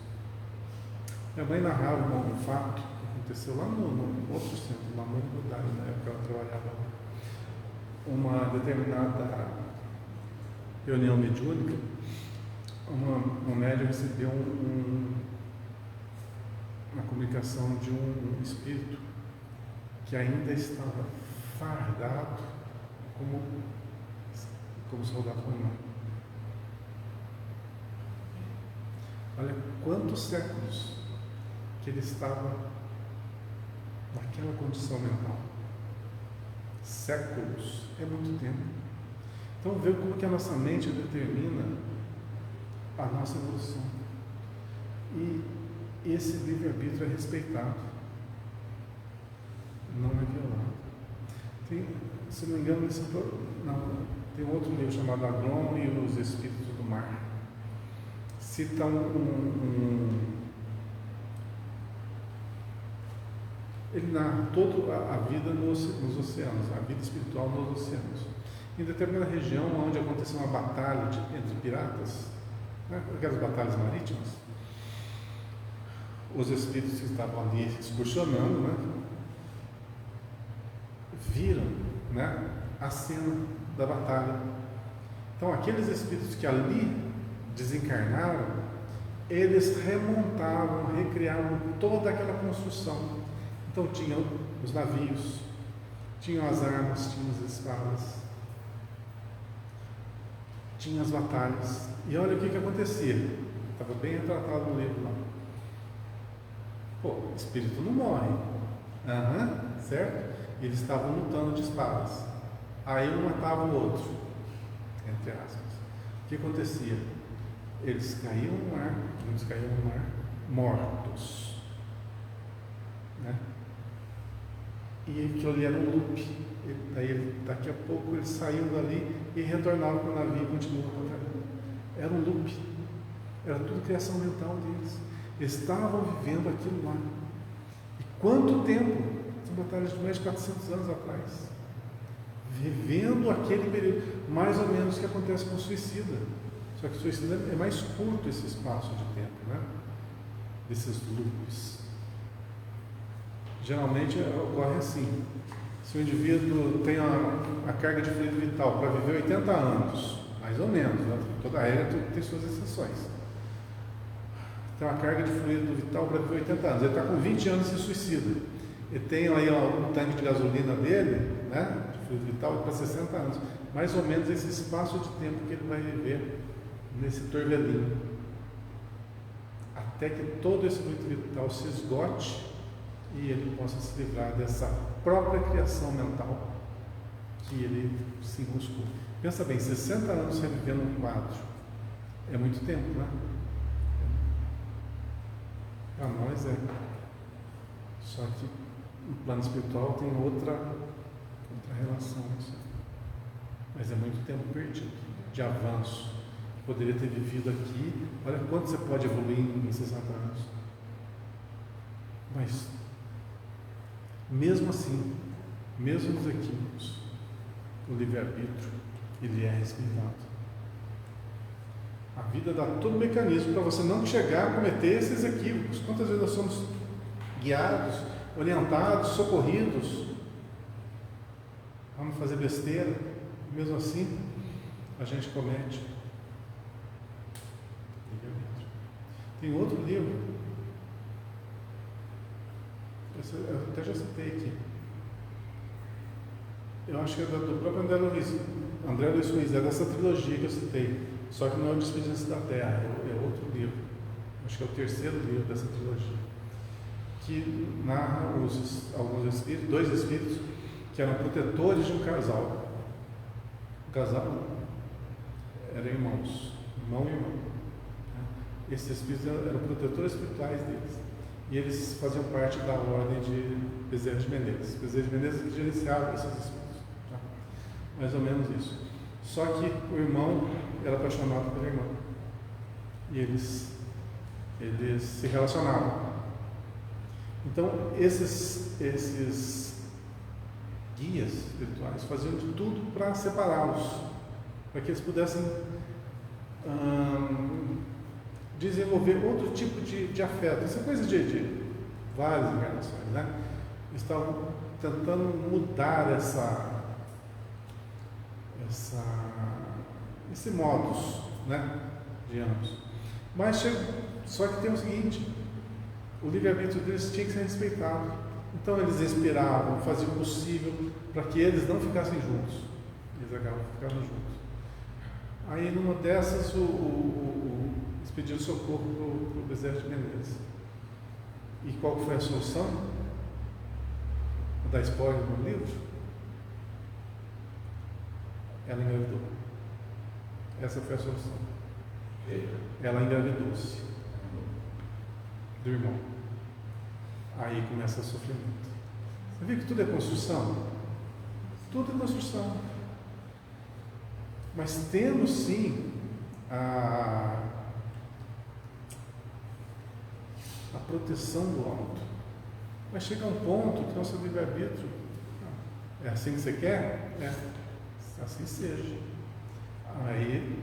Minha mãe narrava um fato que aconteceu lá no outro centro, na Mãe, na época que ela trabalhava lá. Uma determinada reunião mediúnica, uma médium recebeu uma comunicação de um espírito que ainda estava fardado como soldado romano. Olha quantos séculos que ele estava naquela condição mental. Séculos, é muito tempo. Então vê como que a nossa mente determina a nossa evolução. E esse livre-arbítrio é respeitado, não é violado. Se não me engano, tem outro livro chamado Agron e os Espíritos do Mar. Cita ele narra toda a vida nos oceanos, a vida espiritual nos oceanos. Em determinada região onde aconteceu uma batalha entre piratas, né? Aquelas batalhas marítimas. Os espíritos que estavam ali excursionando, né, viram, né, a cena da batalha. Então, aqueles espíritos que ali desencarnaram, eles remontavam, recriavam toda aquela construção. Então, tinham os navios, tinham as armas, tinham as espadas, tinham as batalhas. E olha o que acontecia. Estava bem retratado no livro lá. Pô, o espírito não morre. Certo? Eles estavam lutando de espadas. Aí um matava o outro, entre aspas. O que acontecia? Eles caíam no mar, muitos caíam no mar, mortos. Né? E aquilo ali era um loop. Daqui a pouco eles saíam dali e retornavam para o navio e continuavam batalhando. Era um loop. Era tudo criação mental deles. Eles estavam vivendo aquilo lá. E quanto tempo? São batalhas de mais de 400 anos atrás. Vivendo aquele período. Mais ou menos o que acontece com o suicida. Só que o suicida é mais curto esse espaço de tempo, né? Desses loops. Geralmente ocorre assim. Se o indivíduo tem a carga de fluido vital para viver 80 anos, mais ou menos, né? Toda regra tem suas exceções. Tem uma carga de fluido vital para viver 80 anos. Ele está com 20 anos e se suicida. Ele tem aí o tanque de gasolina dele, né, de fluido vital, para 60 anos. Mais ou menos esse espaço de tempo que ele vai viver nesse torvelinho. Até que todo esse fluido vital se esgote e ele possa se livrar dessa própria criação mental que ele se enroscou. Pensa bem, 60 anos revivendo um quadro. É muito tempo, né? Para nós é. Só que no plano espiritual tem outra relação. Mas é muito tempo perdido de avanço. Poderia ter vivido aqui. Olha quanto você pode evoluir em 60 anos. Mas, mesmo assim, mesmo nos equívocos, o livre-arbítrio, ele é respeitado. A vida dá todo o mecanismo para você não chegar a cometer esses equívocos. Quantas vezes nós somos guiados, orientados, socorridos? Vamos fazer besteira, mesmo assim, a gente comete. Tem outro livro, eu até já citei aqui. Eu acho que é do próprio André Luiz Ruiz, é dessa trilogia que eu citei. Só que não é o Despedindo-se da Terra, é outro livro. Acho que é o terceiro livro dessa trilogia. Que narra alguns espíritos, dois espíritos, que eram protetores de um casal. O casal eram irmãos, irmão e irmã. Esses espíritos eram protetores espirituais deles. E eles faziam parte da ordem de Bezerra de Menezes. Bezerra de Menezes que gerenciava esses espíritos. Tá? Mais ou menos isso. Só que o irmão era apaixonado pela irmã. E eles se relacionavam. Então, esses guias espirituais faziam de tudo para separá-los, para que eles pudessem desenvolver outro tipo de afeto. Isso é coisa de várias encarnações, né? Eles estavam tentando mudar esse modus, né, de ambos. Mas só que tem o seguinte: o livre-arbítrio deles tinha que ser respeitado. Então eles respiravam, faziam o possível para que eles não ficassem juntos. Eles acabavam ficando juntos. Aí numa dessas eles pediram socorro para o Bezerra de Menezes. E qual foi a solução? Vou dar spoiler no livro. Ela engravidou. Essa foi a solução. Ela engravidou-se do irmão. Aí começa o sofrimento. Você viu que tudo é construção? Tudo é construção. Mas temos sim a proteção do alto. Vai chegar um ponto que nosso livre-arbítrio é assim que você quer? É. Assim seja. Aí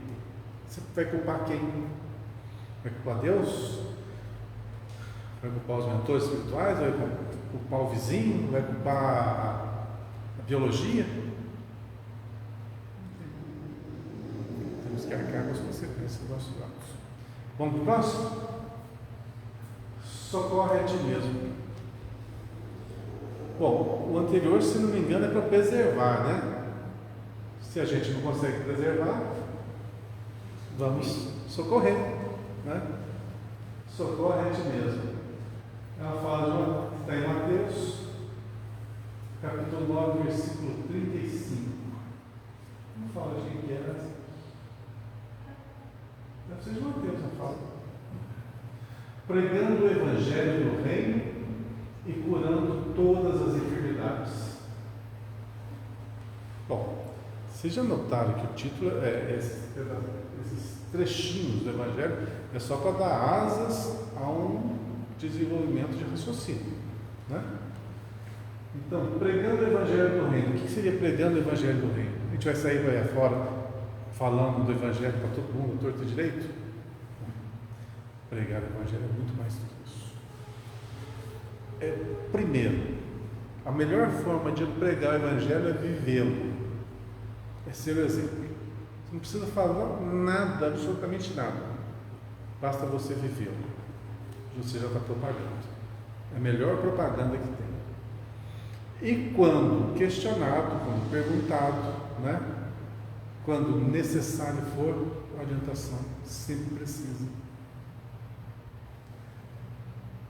você vai culpar quem? Vai culpar Deus? Vai culpar os mentores espirituais? Vai culpar o vizinho? Vai culpar a biologia? Temos que arcar com as consequências dos nossos atos. Vamos para o próximo? Socorre a ti mesmo. Bom, o anterior, se não me engano, é para preservar, né? Se a gente não consegue preservar, vamos socorrer, né? Socorre a ti mesmo. Ela fala, está em Mateus, capítulo 9, versículo 35. Não fala de quem era. Deve ser de Mateus, não fala. Pregando o evangelho do reino e curando todas as enfermidades. Bom, vocês já notaram que o título esses trechinhos do evangelho é só para dar asas a um desenvolvimento de raciocínio, né? Então, pregando o evangelho do reino. O que seria pregando o evangelho do reino? A gente vai sair para aí fora falando do evangelho para todo mundo, torto e direito? Pregar o evangelho é muito mais do que isso. Primeiro, a melhor forma de pregar o evangelho é vivê-lo, é ser o exemplo. Você não precisa falar nada, absolutamente nada, basta você vivê-lo. Você já está propagando. É a melhor propaganda que tem. E quando questionado, quando perguntado, né? Quando necessário for, a orientação sempre precisa.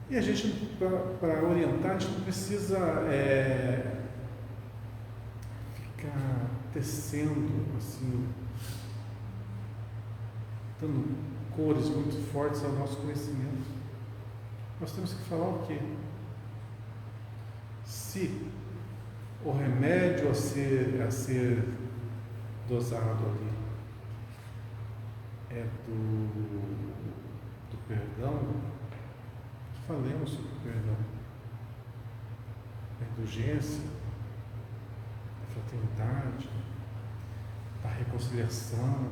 E a gente, para orientar, a gente não precisa ficar tecendo, assim, dando cores muito fortes ao nosso conhecimento. Nós temos que falar o quê? Se o remédio a ser dosado ali é do perdão, falemos sobre o perdão, da indulgência, da fraternidade, da reconciliação.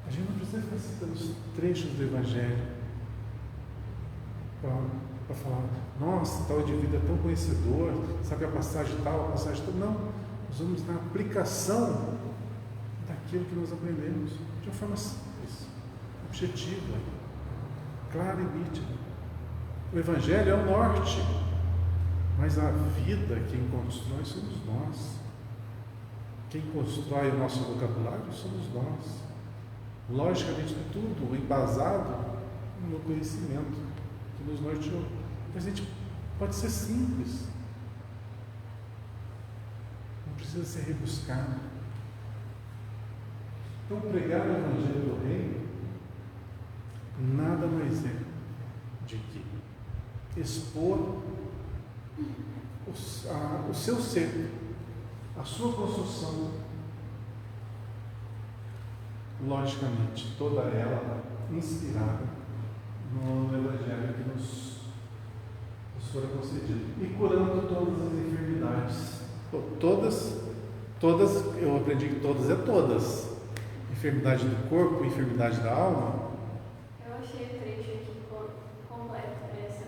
A gente não precisa ficar citando os trechos do Evangelho para falar, nossa, tal indivíduo é tão conhecedor, sabe a passagem tal, a passagem tal. Não, nós vamos na aplicação daquilo que nós aprendemos, de uma forma simples, objetiva, clara e nítida. O Evangelho é o norte, mas a vida, quem constrói somos nós. Quem constrói o nosso vocabulário somos nós. Logicamente, tudo embasado no conhecimento que nos norteou. Mas a gente pode ser simples, não precisa ser rebuscado. Então, pregar o Evangelho do Reino nada mais é de que expor o seu ser, a sua construção, logicamente, toda ela inspirada no Evangelho que nos fora concedido, e curando todas as enfermidades. Todas, eu aprendi que todas é todas. Enfermidade do corpo, enfermidade da alma.
Eu achei o trecho aqui completo. Essa.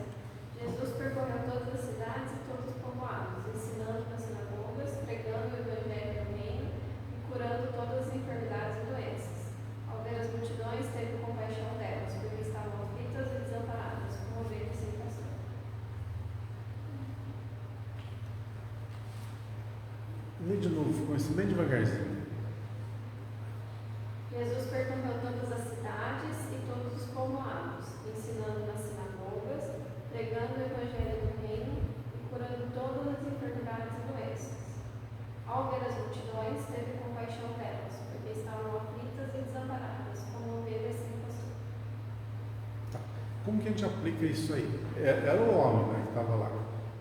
Jesus percorreu todas as cidades e todos os povoados, ensinando nas sinagogas, pregando o Evangelho do reino e curando todas as enfermidades e doenças. Ao ver as multidões, teve compaixão delas, porque estavam aflitas e desamparadas, como ovelhas sem pastor.
Lê de novo, comece bem devagarzinho.
Jesus percorreu todas as cidades e todos os povoados, ensinando nas sinagogas, pregando o Evangelho do reino e curando todas as enfermidades e doenças. Ao ver as multidões, teve compaixão delas, porque estavam aflitas e desamparadas, como ovelhas sem pastor.
Tá. Como que a gente aplica isso aí? Era o homem, né, que estava lá,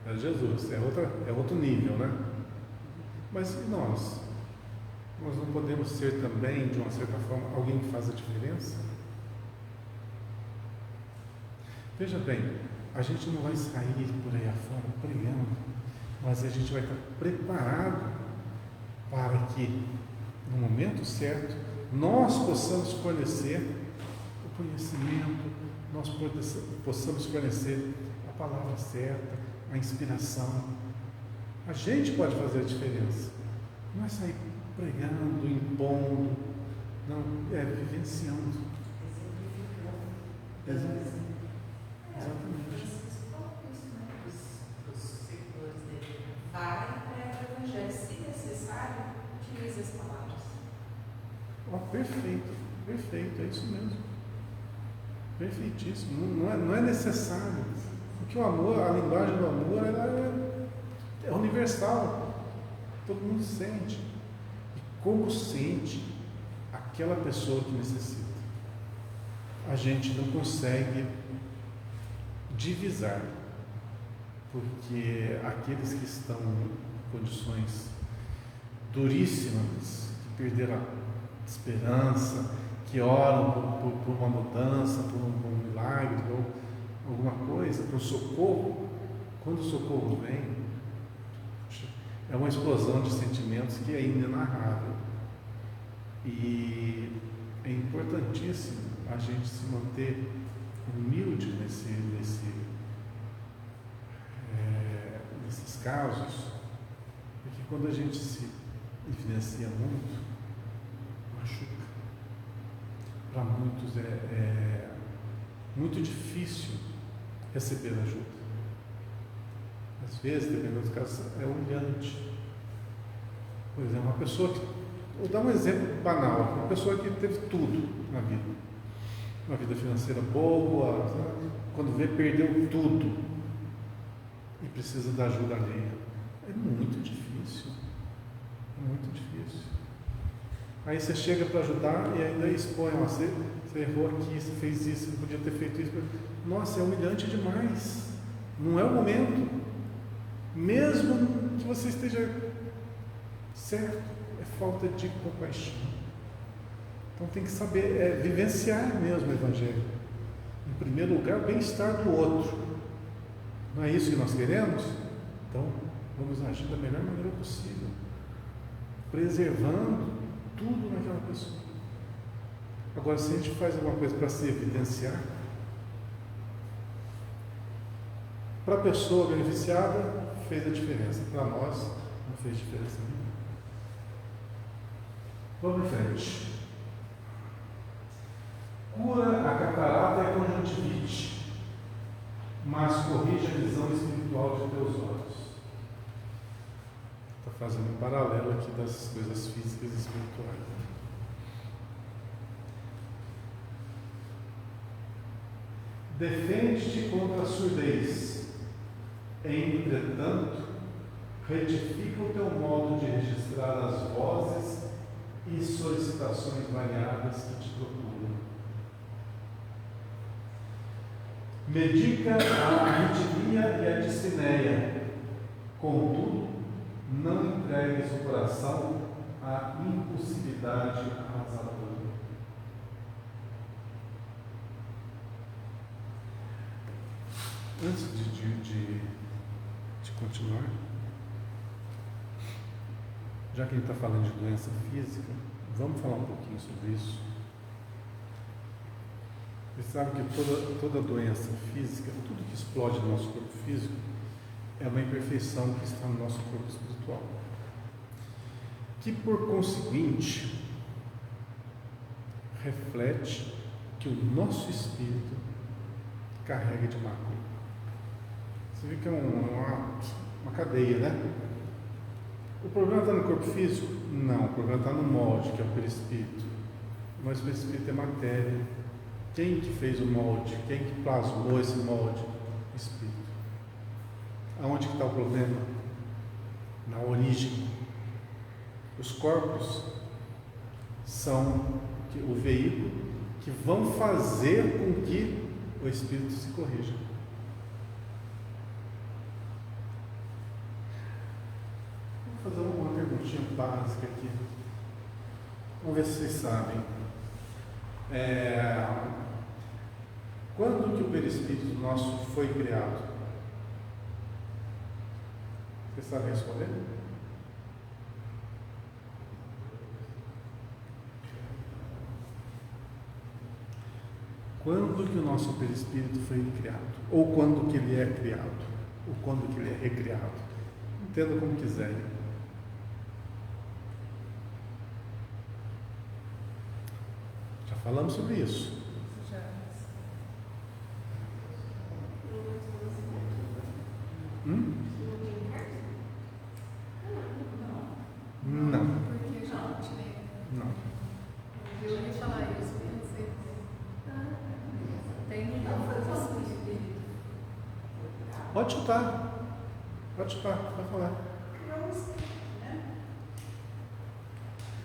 era Jesus, é outro nível, né? Mas e nós? Nós não podemos ser também, de uma certa forma, alguém que faz a diferença? Veja bem, a gente não vai sair por aí afora pregando, mas a gente vai estar preparado para que, no momento certo, nós possamos fornecer o conhecimento, nós possamos fornecer a palavra certa, a inspiração. A gente pode fazer a diferença. Não é sair pregando, impondo, não, é vivenciando. Exatamente.
Os seguidores dele. Vai e prega o evangelho. Se necessário, utilize as palavras.
Perfeito, perfeito, é isso mesmo. Perfeitíssimo. Não é necessário. Porque o amor, a linguagem do amor, ela é universal. Todo mundo sente. E como sente aquela pessoa que necessita? A gente não consegue divisar, porque aqueles que estão em condições duríssimas, que perderam a esperança, que oram por uma mudança, por um milagre, ou alguma coisa, por um socorro, quando o socorro vem, é uma explosão de sentimentos que é inenarrável. E é importantíssimo a gente se manter humilde nesses casos, porque quando a gente se evidencia muito, machuca. Para muitos é muito difícil receber ajuda. Às vezes, dependendo dos casos, é humilhante. Por exemplo, uma pessoa que, vou dar um exemplo banal, uma pessoa que teve tudo na vida, uma vida financeira boa, quando vê, perdeu tudo e precisa da ajuda alheia. É muito difícil. É muito difícil. Aí você chega para ajudar e ainda expõe, você errou aqui, você fez isso, não podia ter feito isso. Nossa, é humilhante demais. Não é o momento. Mesmo que você esteja certo, é falta de compaixão. Então tem que saber vivenciar mesmo o Evangelho. Em primeiro lugar, o bem-estar do outro. Não é isso que nós queremos? Então, vamos agir da melhor maneira possível, preservando tudo naquela pessoa. Agora, se a gente faz alguma coisa para se evidenciar, para a pessoa beneficiada, fez a diferença. Para nós, não fez diferença nenhuma. Vamos em frente. Cura a catarata e a conjuntivite, mas corrige a visão espiritual de teus olhos. Está fazendo um paralelo aqui das coisas físicas e espirituais. Defende-te contra a surdez, entretanto, retifica o teu modo de registrar as vozes e solicitações variadas que te procuram. Medica a arritmia e a dispneia, contudo, não entregues o coração à impulsividade arrasadora. Antes de continuar, já que a gente está falando de doença física, vamos falar um pouquinho sobre isso. Você sabe que toda doença física, tudo que explode no nosso corpo físico, é uma imperfeição que está no nosso corpo espiritual. Que, por conseguinte, reflete que o nosso espírito carrega de mácula. Você vê que é uma cadeia, né? O problema está no corpo físico? Não, o problema está no molde, que é o perispírito. O nosso perispírito é matéria. Quem que fez o molde? Quem que plasmou esse molde? O Espírito. Aonde que está o problema? Na origem. Os corpos são o veículo que vão fazer com que o Espírito se corrija. Vou fazer uma perguntinha básica aqui. Vamos ver se vocês sabem. Quando que o perispírito nosso foi criado? Você sabe responder? Quando que o nosso perispírito foi criado? Ou quando que ele é criado? Ou quando que ele é recriado? Entenda como quiserem. Já falamos sobre isso.
Já.
Não.
Porque a gente
Não.
eu ouvi falar isso, pensei. Tem um espírito.
Pode chutar. Pode chutar, pode falar.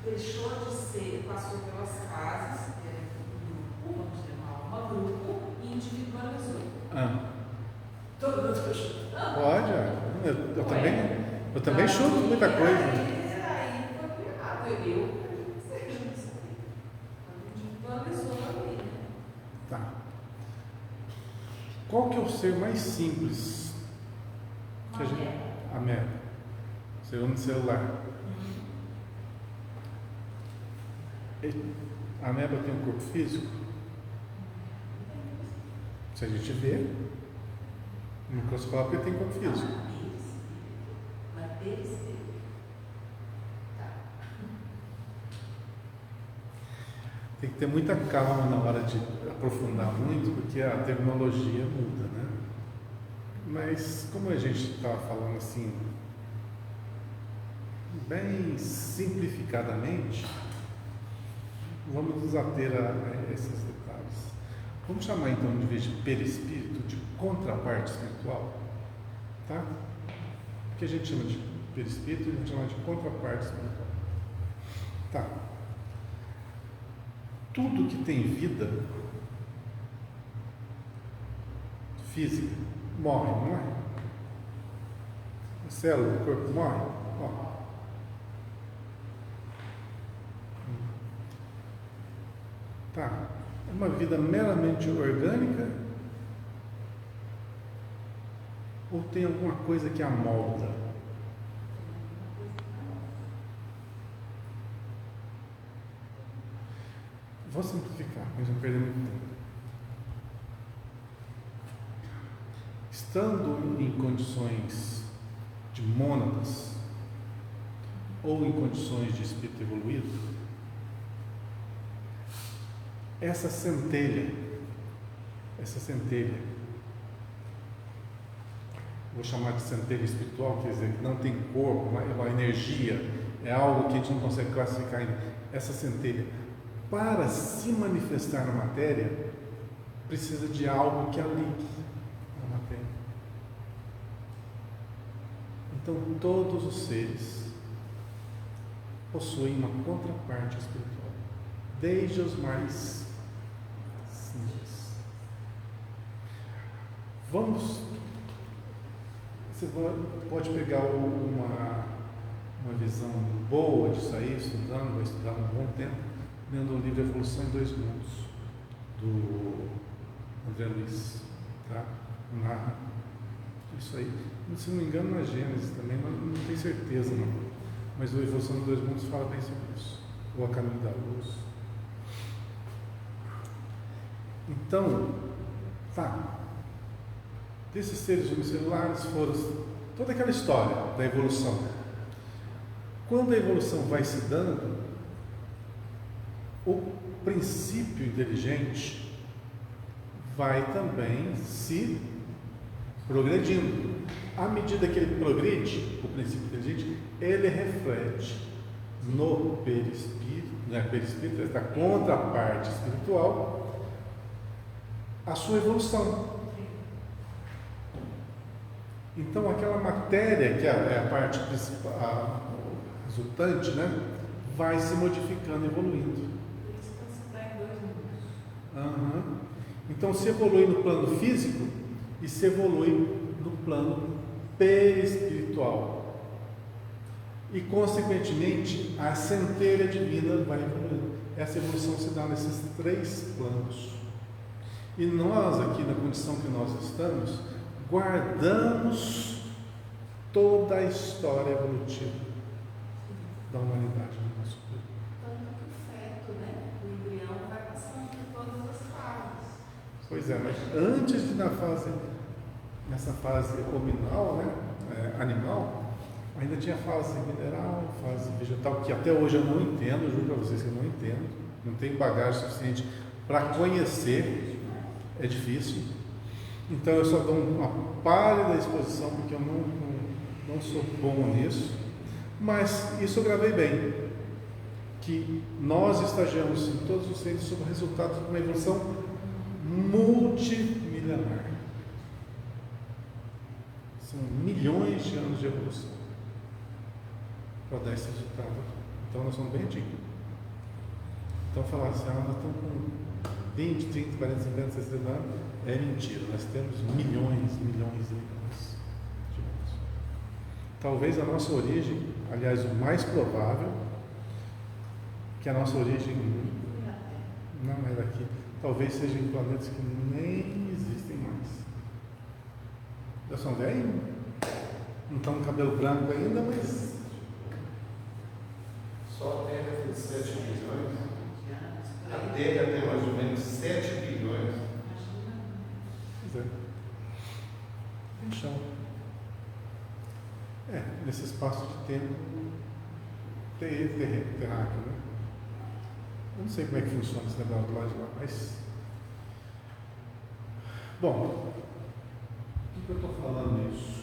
Deixou de ser, passou pelas casas, era um grupo, vamos chamar uma grupo, e individualizou. Todo mundo foi chutando?
Pode, eu também chuto muita coisa.
Aí foi criado, eu acredito que seja isso aí. Individualizou ali, né?
Tá. Qual que é o ser mais simples? Que a gente... A Mera. Segundo celular. A ameba tem um corpo físico? Se a gente vê, no microscópio ele tem corpo físico.
Mas perispírito. Tá.
Tem que ter muita calma na hora de aprofundar muito, porque a terminologia muda, né? Mas como a gente estava falando assim, bem simplificadamente, vamos nos ater a esses detalhes. Vamos chamar então, em vez de perispírito, de contraparte espiritual, tá? O que a gente chama de perispírito, a gente chama de contraparte espiritual. Tá. Tudo que tem vida física morre, não é? A célula do corpo morre? Morre. Tá. É uma vida meramente orgânica ou tem alguma coisa que a molda? Vou simplificar, mas não perder muito tempo. Estando em condições de mônadas ou em condições de espírito evoluído, essa centelha, vou chamar de centelha espiritual, quer dizer, que não tem corpo, é uma energia, é algo que a gente não consegue classificar ainda. Essa centelha, para se manifestar na matéria, precisa de algo que a ligue na matéria. Então, todos os seres possuem uma contraparte espiritual, desde os mais simples. Você pode pegar uma visão boa disso aí, estudando, vai estudar um bom tempo, lendo o livro Evolução em Dois Mundos, do André Luiz, tá? Narra isso aí. Se não me engano, na Gênesis também, mas não tenho certeza não. Mas o Evolução em Dois Mundos fala bem sobre isso. Ou A Caminho da Luz. Então, tá. Desses seres unicelulares foram toda aquela história da evolução. Quando a evolução vai se dando, o princípio inteligente vai também se progredindo. À medida que ele progride, o princípio inteligente, ele reflete no perispírito, da contraparte espiritual, a sua evolução. Então, aquela matéria que é a parte principal, a resultante, né, vai se modificando, evoluindo. Uhum. Então, se evolui no plano físico e se evolui no plano perispiritual. E, consequentemente, a centelha divina vai evoluindo. Essa evolução se dá nesses três planos. E nós, aqui na condição que nós estamos, guardamos toda a história evolutiva da humanidade no nosso corpo.
Tanto que o feto, né? O embrião vai passando por todas as fases.
Pois é, mas antes de nessa fase hominal, né, animal, ainda tinha fase mineral, fase vegetal, que até hoje eu não entendo, juro para vocês que eu não entendo, não tenho bagagem suficiente para conhecer, é difícil. Então eu só dou uma pálida exposição, porque eu não sou bom nisso, mas isso eu gravei bem, que nós estagiamos em todos os seres sob o resultado de uma evolução multimilenar. São milhões de anos de evolução para dar esse resultado. Então nós somos bem antigos. Então falar assim, nós estamos com 20, 30, 40, 50, 60 anos, é mentira. Nós temos milhões de anos. Talvez a nossa origem, aliás, o mais provável, que a nossa origem não é daqui, talvez seja em planetas que nem existem mais. Já são velhos? Não estão com cabelo branco ainda, mas
Só a Terra tem 7 bilhões. A Terra tem mais ou menos 7 bilhões.
pois é. Tem chão. Nesse espaço de tempo terráqueo, né? Eu não sei como é que funciona esse negócio do lado de lá, mas. Bom, por que eu estou falando isso?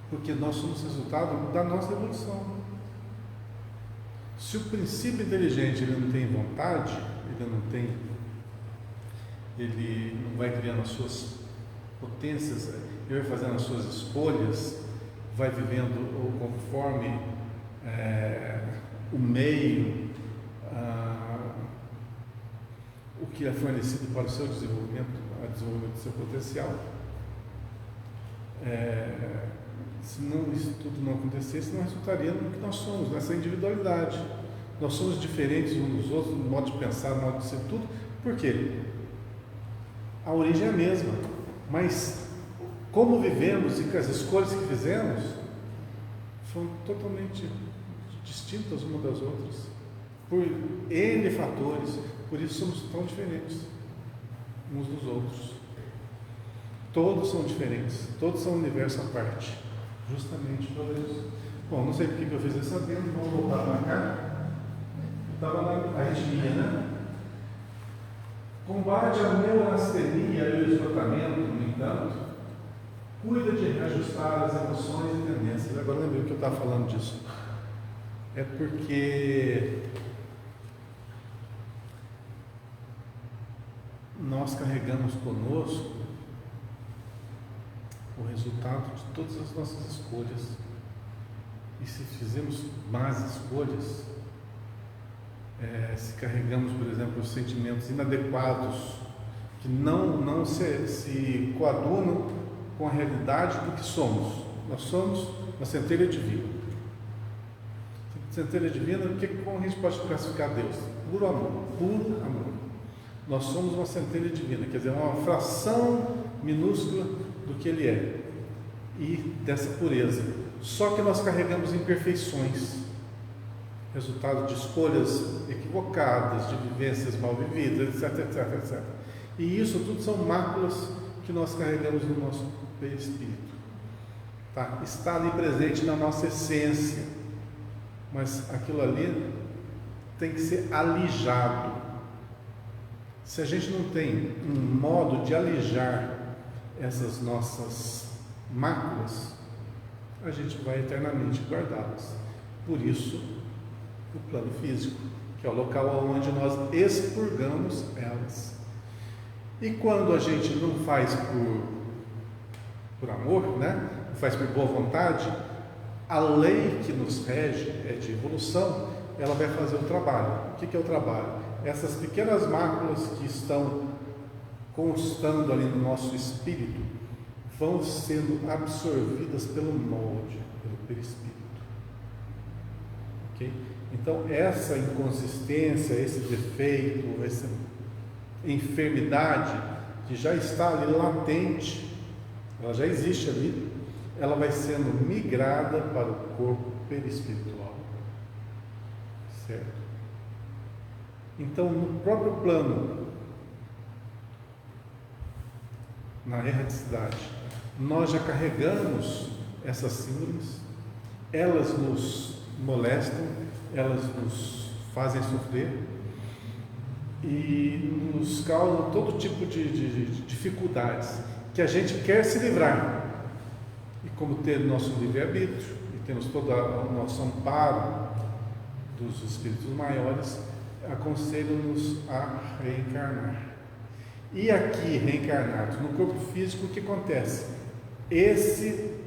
Porque nós somos resultado da nossa evolução. Se o princípio inteligente ele não tem vontade, ele não vai criando as suas potências, ele vai fazendo as suas escolhas, vai vivendo conforme o meio, o que é fornecido para o seu desenvolvimento, o desenvolvimento do seu potencial. Se isso tudo não acontecesse, não resultaria no que nós somos, nessa individualidade. Nós somos diferentes uns dos outros, no modo de pensar, no modo de ser, tudo. Por quê? A origem é a mesma, mas como vivemos e as escolhas que fizemos foram totalmente distintas umas das outras, por N fatores. Por isso somos tão diferentes uns dos outros. Todos são diferentes, todos são um universo à parte, justamente por isso. Bom, não sei porque que eu fiz essa venda, vamos voltar para cá. Estava na arritmia, né? Combate a neurastenia e o esgotamento, no entanto, cuida de reajustar as emoções e tendências. Agora lembrei que eu estava falando disso. É porque nós carregamos conosco o resultado de todas as nossas escolhas. E se fizermos más escolhas, se carregamos, por exemplo, os sentimentos inadequados, que não se coadunam com a realidade do que somos. Nós somos uma centelha divina. Centelha divina, como a gente pode classificar Deus? Puro amor, puro amor. Nós somos uma centelha divina, quer dizer, uma fração minúscula do que Ele é, e dessa pureza. Só que nós carregamos imperfeições, resultado de escolhas equivocadas, de vivências mal vividas, etc, etc, etc. E isso tudo são máculas que nós carregamos no nosso perispírito. Tá? Está ali presente na nossa essência, mas aquilo ali tem que ser alijado. Se a gente não tem um modo de alijar essas nossas máculas, a gente vai eternamente guardá-las. Por isso, o plano físico, que é o local onde nós expurgamos elas. E quando a gente não faz por amor, né? Não faz por boa vontade, a lei que nos rege é de evolução, ela vai fazer o trabalho. O que é o trabalho? Essas pequenas máculas que estão constando ali no nosso espírito vão sendo absorvidas pelo molde, pelo perispírito. Ok? Então, essa inconsistência, esse defeito, essa enfermidade que já está ali latente, ela já existe ali, ela vai sendo migrada para o corpo perispiritual. Certo? Então, no próprio plano, na erraticidade, nós já carregamos essas síndromes, elas nos molestam, elas nos fazem sofrer e nos causam todo tipo de dificuldades que a gente quer se livrar. E como ter nosso livre-arbítrio e temos todo o nosso amparo dos espíritos maiores, aconselham-nos a reencarnar. E aqui, reencarnados no corpo físico, o que acontece? Esse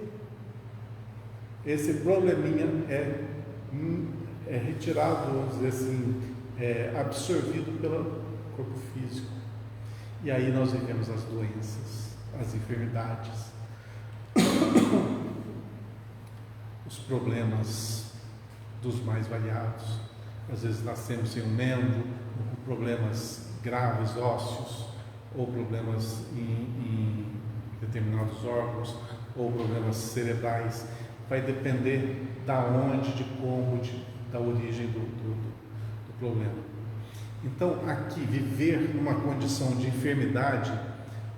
probleminha é retirado, vamos dizer assim, absorvido pelo corpo físico. E aí nós vivemos as doenças, as enfermidades, os problemas dos mais variados. Às vezes nascemos sem um membro, ou problemas graves ósseos, ou problemas em determinados órgãos, ou problemas cerebrais. Vai depender da onde, de como, da origem do problema. Então, aqui, viver numa condição de enfermidade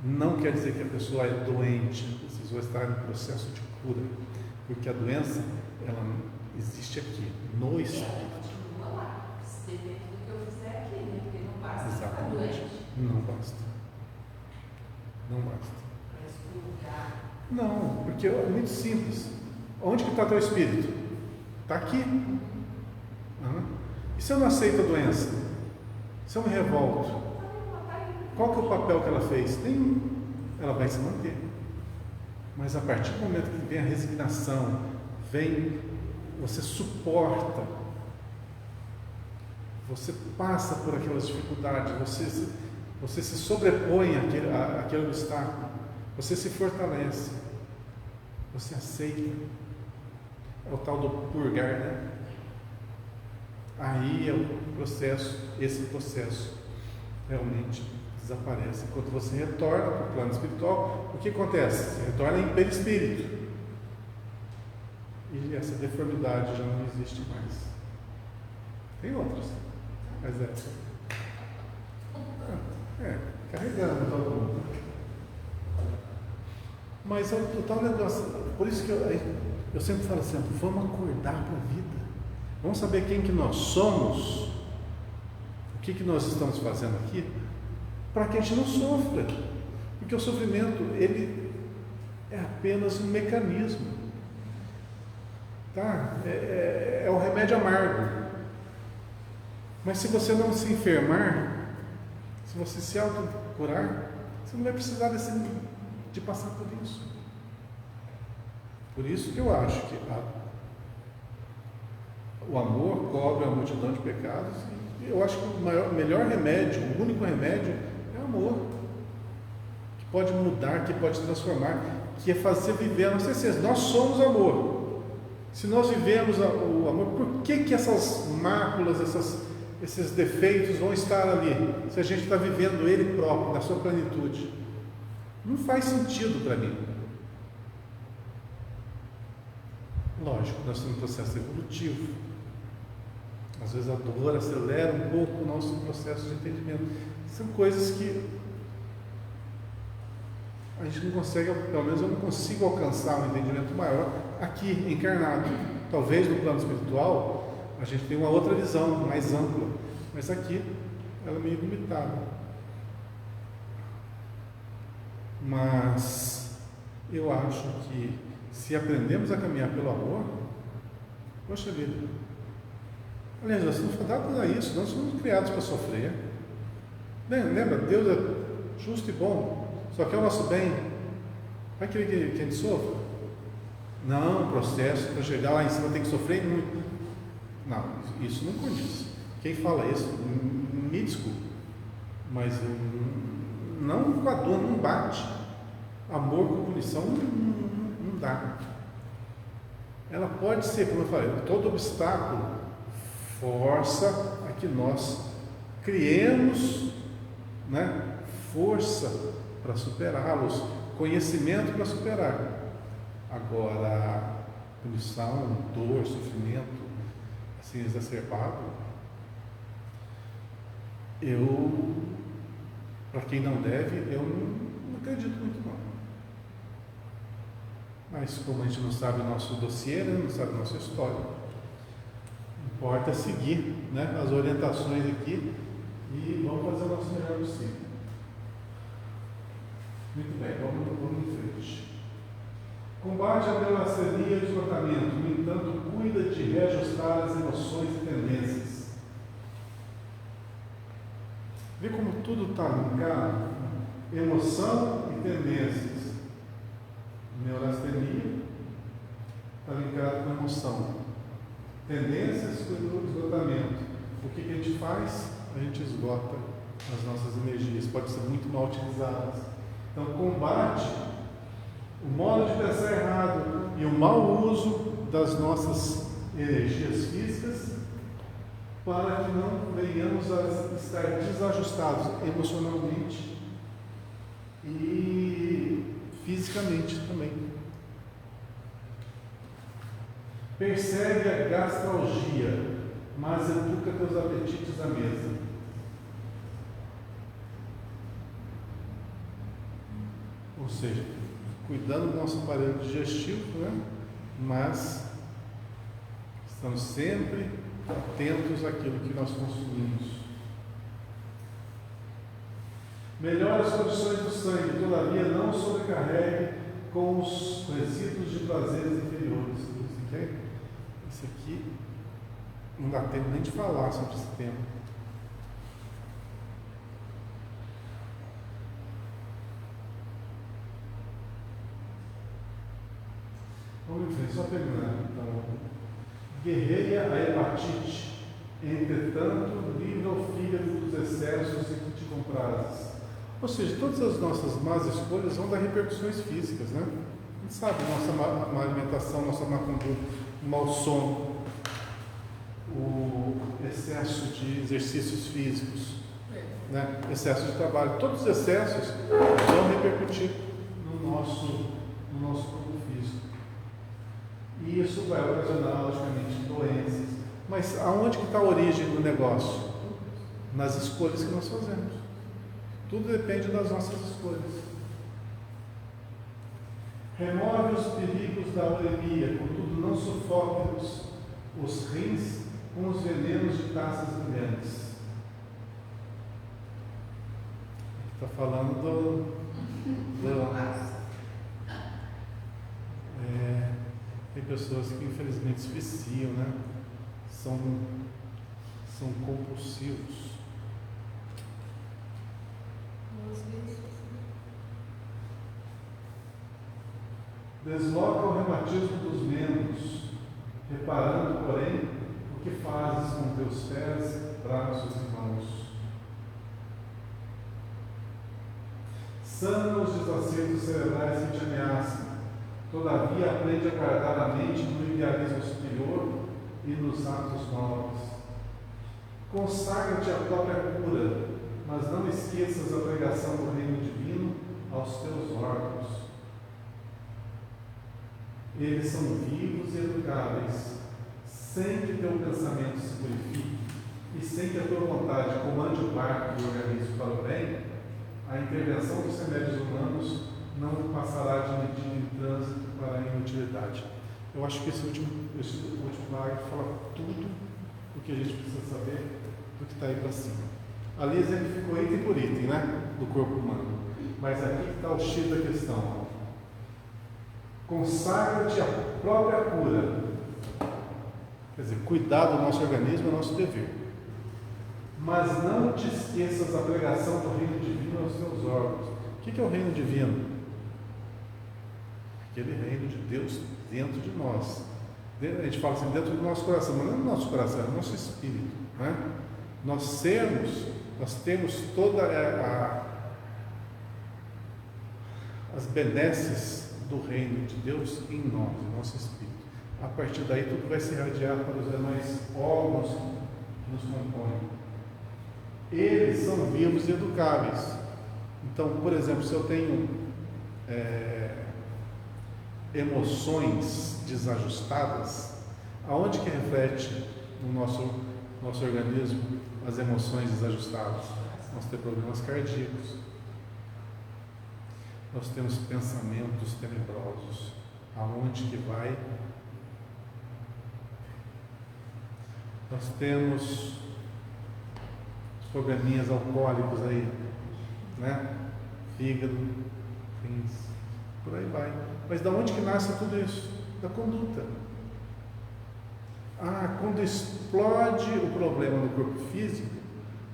não quer dizer que a pessoa é doente, precisou estar em processo de cura, porque a doença, ela existe aqui, no espírito.
Continua lá, depende do que eu fizer aqui, né? Porque não basta ficar
Exatamente.
doente.
Não basta. Não basta.
Para expurgar.
Não, porque é muito simples. Onde que está teu espírito? Está aqui. E se eu não aceito a doença? Se eu me revolto? Qual que é o papel que ela fez? Nenhum. Ela vai se manter. Mas a partir do momento que vem a resignação, você suporta, você passa por aquelas dificuldades, você se sobrepõe àquele obstáculo, você se fortalece, você aceita. É o tal do purgar, né? Aí é esse processo realmente desaparece. Quando você retorna para o plano espiritual, o que acontece? Você retorna em perispírito. E essa deformidade já não existe mais. Tem outras, mas essa. Carregando todo mundo. Mas é o tal negócio. Por isso que eu sempre falo assim: vamos acordar para a vida. Vamos saber quem que nós somos, o que nós estamos fazendo aqui, para que a gente não sofra. Porque o sofrimento, ele é apenas um mecanismo. Tá? É um remédio amargo. Mas se você não se enfermar, se você se autocurar, você não vai precisar de passar por isso. Por isso que eu acho que o amor cobre a multidão de pecados, e eu acho que o melhor remédio, o único remédio, é o amor, que pode mudar, que pode transformar, que é fazer viver a nossa essência. Nós somos amor. Se nós vivemos o amor, por que essas máculas, esses defeitos vão estar ali, se a gente está vivendo ele próprio, na sua plenitude? Não faz sentido para mim. Lógico, nós temos um processo evolutivo. Às vezes a dor acelera um pouco o nosso processo de entendimento. São coisas que a gente não consegue, pelo menos eu não consigo alcançar um entendimento maior aqui, encarnado. Talvez no plano espiritual a gente tenha uma outra visão, mais ampla, mas aqui ela é meio limitada. Mas eu acho que se aprendemos a caminhar pelo amor, poxa vida, aliás, nós somos fadados a isso, nós somos criados para sofrer. Lembra, Deus é justo e bom, só quer o nosso bem. Vai querer que a gente sofra? Não, o processo para chegar lá em cima tem que sofrer muito. Não, isso não condiz. Quem fala isso, me desculpe, mas não com a dor, não bate. Amor com punição não dá. Ela pode ser, como eu falei, todo obstáculo força a que nós criemos, né, força para superá-los, conhecimento para superar. Agora, punição, dor, sofrimento assim exacerbado, para quem não deve, eu não acredito muito não. Mas como a gente não sabe o nosso dossiê, né, não sabe a nossa história, importa seguir, né, as orientações aqui e vamos fazer o nosso melhor possível. Muito bem, vamos em frente. Combate a neurastenia e o esgotamento, no entanto, cuida de reajustar as emoções e tendências. Vê como tudo está linkado? Emoção e tendências. Neurastenia está linkado com emoção. Tendências com esgotamento. O que a gente faz? A gente esgota as nossas energias. Pode ser muito mal utilizadas. Então, combate o modo de pensar errado e o mau uso das nossas energias físicas para que não venhamos a estar desajustados emocionalmente e fisicamente também. Persegue a gastralgia, mas educa teus apetites à mesa. Ou seja, cuidando do nosso aparelho digestivo, né? Mas estamos sempre atentos àquilo que nós consumimos. Melhora as condições do sangue, todavia não sobrecarregue com os resíduos de prazeres inferiores. Okay? Isso aqui não dá tempo nem de falar sobre esse tema. Vamos ver, só terminando então. Guerreia a hepatite, entretanto, livra o fígado dos excessos e que te comprases. Ou seja, todas as nossas más escolhas vão dar repercussões físicas, né? A gente sabe, nossa má alimentação, nossa má conduta, o mau sono, o excesso de exercícios físicos, né? Excesso de trabalho, todos os excessos vão repercutir no nosso corpo físico. E isso vai ocasionar, logicamente, doenças. Mas aonde que está a origem do negócio? Nas escolhas que nós fazemos. Tudo depende das nossas escolhas. Remove os perigos da uremia, contudo não sufoque os rins com os venenos de taças brilhantes. Está falando tem pessoas que infelizmente se viciam, né? São compulsivos. Desloca o reumatismo dos membros, reparando, porém, o que fazes com teus pés, braços e mãos. Sana os desacertos cerebrais que te ameaçam, todavia aprende a guardar a mente no idealismo superior e nos atos nobres. Consagra-te à própria cura, mas não esqueças a pregação do reino divino aos teus órgãos. Eles são vivos e educáveis, sem que teu pensamento se purifique e sem que a tua vontade comande o barco do organismo para o bem, a intervenção dos remédios humanos não passará de medida em trânsito para a inutilidade. Eu acho que esse último parágrafo fala tudo o que a gente precisa saber do que está aí para cima. Ali exemplificou item por item, né? Do corpo humano. Mas aqui está o X da questão. Consagra-te à própria cura. Quer dizer, cuidar do nosso organismo é nosso dever. Mas não te esqueças da pregação do reino divino aos teus órgãos. O que é o reino divino? Aquele reino de Deus dentro de nós. A gente fala assim, dentro do nosso coração, mas não é no nosso coração, é no nosso espírito. Né? Nós temos toda as benesses do reino de Deus em nós, em nosso espírito. A partir daí tudo vai se irradiar para os demais órgãos que nos compõem. Eles são vivos e educáveis. Então, por exemplo, se eu tenho emoções desajustadas, aonde que reflete no nosso organismo? as emoções desajustadas, nós temos problemas cardíacos, nós temos pensamentos tenebrosos. Aonde que vai? Nós temos probleminhas alcoólicos aí, né? Fígado, rins, por aí vai. Mas da onde que nasce tudo isso? Da conduta. Quando explode o problema no corpo físico,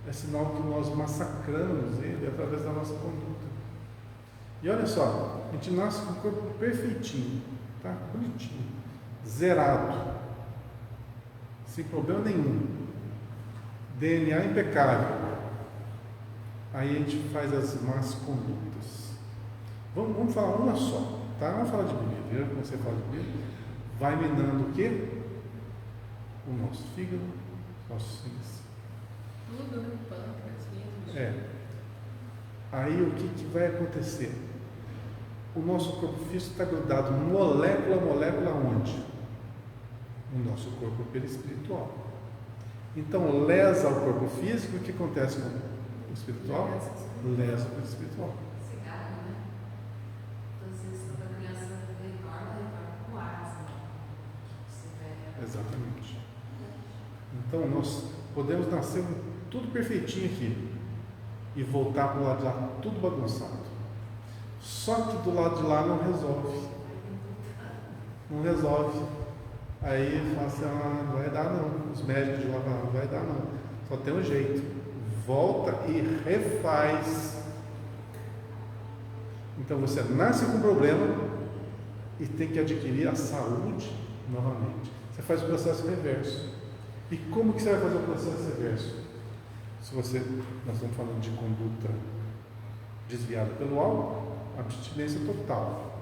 é sinal que nós massacramos ele através da nossa conduta. E olha só, a gente nasce com o corpo perfeitinho, tá? Bonitinho, zerado, sem problema nenhum, DNA impecável. Aí a gente faz as más condutas. Vamos falar uma só, tá? Vamos falar de Bíblia, viu? Quando você fala de Bíblia, vai minando o quê? O nosso fígado, nossos rins.
Tudo, né? Pâncreas, fígado.
Aí o que vai acontecer? O nosso corpo físico está grudado molécula a molécula onde? No nosso corpo perispiritual. Então, lesa o corpo físico, o que acontece com o espiritual? Lesa o perispiritual.
Cigarro, né? Então, se quando a criança recorda com asma.
Exatamente. Então, nós podemos nascer tudo perfeitinho aqui e voltar para o lado de lá tudo bagunçado. Só que do lado de lá não resolve. Não resolve. Aí fala assim, não vai dar não. Os médicos de lá falam, não vai dar não. Só tem um jeito. Volta e refaz. Então você nasce com problema e tem que adquirir a saúde novamente. Você faz o processo reverso. E como que você vai fazer o processo reverso? Nós estamos falando de conduta desviada pelo álcool, abstinência total.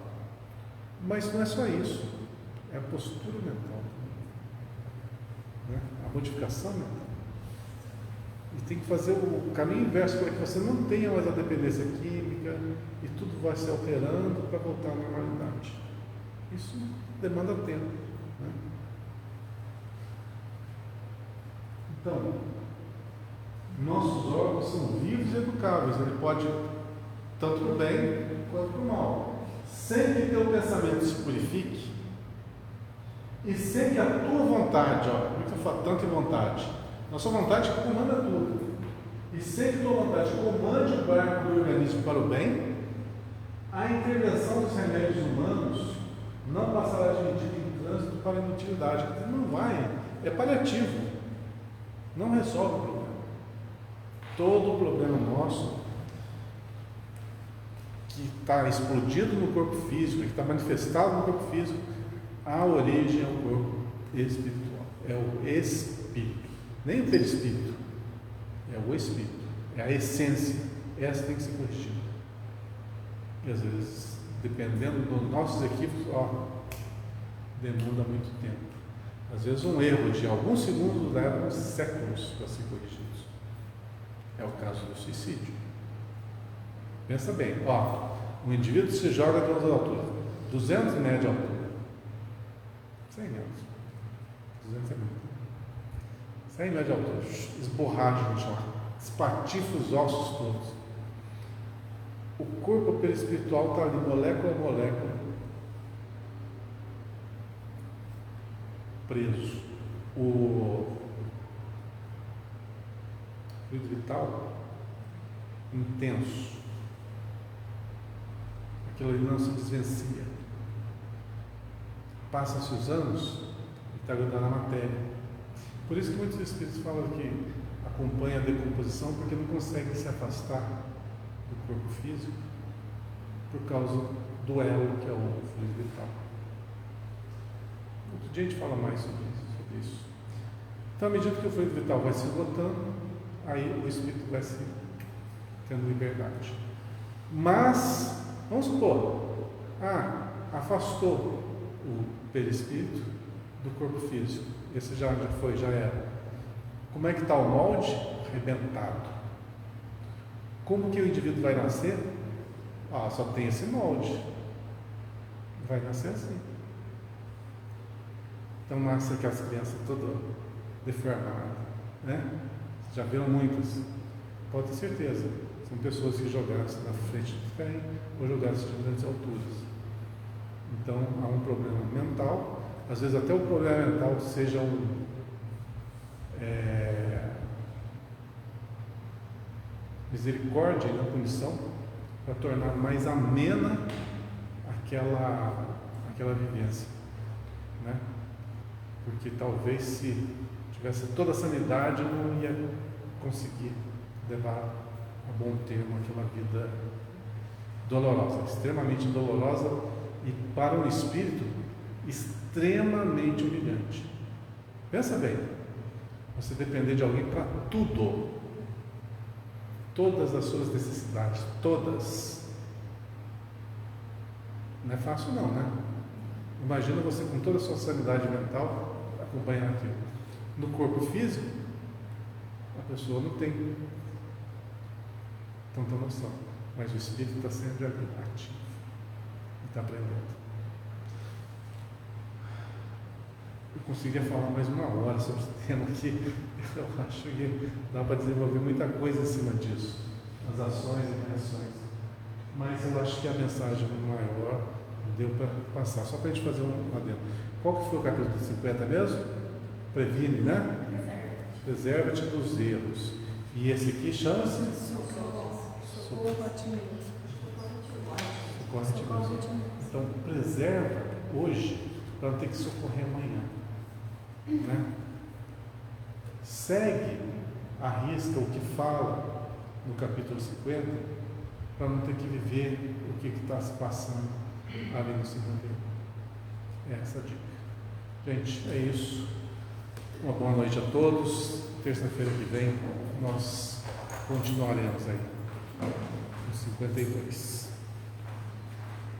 Mas não é só isso, é a postura mental, né? A modificação mental. E tem que fazer o caminho inverso para que você não tenha mais a dependência química e tudo vai se alterando para voltar à normalidade. Isso demanda tempo, né? Então, nossos órgãos são vivos e educáveis, ele pode tanto para o bem quanto para o mal. Sem que teu pensamento se purifique e sem que a tua vontade, por que eu falo tanto em vontade? Nossa vontade comanda tudo. E sem que tua vontade comande o barco do organismo para o bem, a intervenção dos remédios humanos não passará de medida em trânsito para a inutilidade. Não vai, é paliativo, não resolve o problema. Todo o problema nosso que está explodido no corpo físico, que está manifestado no corpo físico, a origem é o corpo espiritual, é o espírito, nem o perispírito, é o espírito, é a essência, essa tem que ser corrigida. E às vezes, dependendo dos nossos equipes, demanda muito tempo. Às vezes um erro de alguns segundos leva séculos para ser corrigido. É o caso do suicídio. Pensa bem, um indivíduo se joga de uma altura, 200 metros de altura, 100 metros, 200 metros, 100 metros de altura, esborracha no chão, espatifa os ossos todos. O corpo perispiritual está ali, molécula a molécula, preso. O fluido vital intenso, aquilo ali não se desvencia. Passam-se os anos e está grudado na matéria. Por isso que muitos espíritos falam que acompanha a decomposição, porque não conseguem se afastar do corpo físico por causa do elo que é o fluido vital. Outro dia a gente fala mais sobre isso. Então, à medida que o fluido vital vai se esgotando, aí o espírito vai se tendo liberdade. Mas, vamos supor, afastou o perispírito do corpo físico. Esse já era. Como é que está o molde? Arrebentado. Como que o indivíduo vai nascer? Só tem esse molde. Vai nascer assim. Então nasce aquelas crianças todas deformadas, né? Já viram muitas. Pode ter certeza. São pessoas que jogaram-se na frente do trem ou jogaram-se de grandes alturas. Então, há um problema mental. Às vezes até o problema mental seja misericórdia e não punição, para tornar mais amena aquela vivência, né? Porque talvez se tivesse toda a sanidade não ia conseguir levar a bom termo aquela vida dolorosa, extremamente dolorosa e para um espírito extremamente humilhante. Pensa bem, você depender de alguém para tudo, todas as suas necessidades, todas. Não é fácil não, né? Imagina você com toda a sua sanidade mental acompanhar aquilo. No corpo físico, a pessoa não tem tanta noção, mas o espírito está sempre ali, ativo, e está aprendendo. Eu conseguiria falar mais 1 hora sobre esse tema aqui. Eu acho que dá para desenvolver muita coisa em cima disso, as ações e reações. Mas eu acho que a mensagem maior deu para passar. Só para a gente fazer um adendo. Qual que foi o capítulo 50 mesmo? Previne, né? Preserva-te dos erros. E esse aqui chama-se?
Socorro a ti mesmo.
Socorro a ti mesmo. Então, preserva hoje para não ter que socorrer amanhã. Né? Segue, arrisca o que fala no capítulo 50 para não ter que viver o que está se passando ali no 51. É essa a dica. Gente, é isso. Uma boa noite a todos. Terça-feira que vem nós continuaremos aí no 52.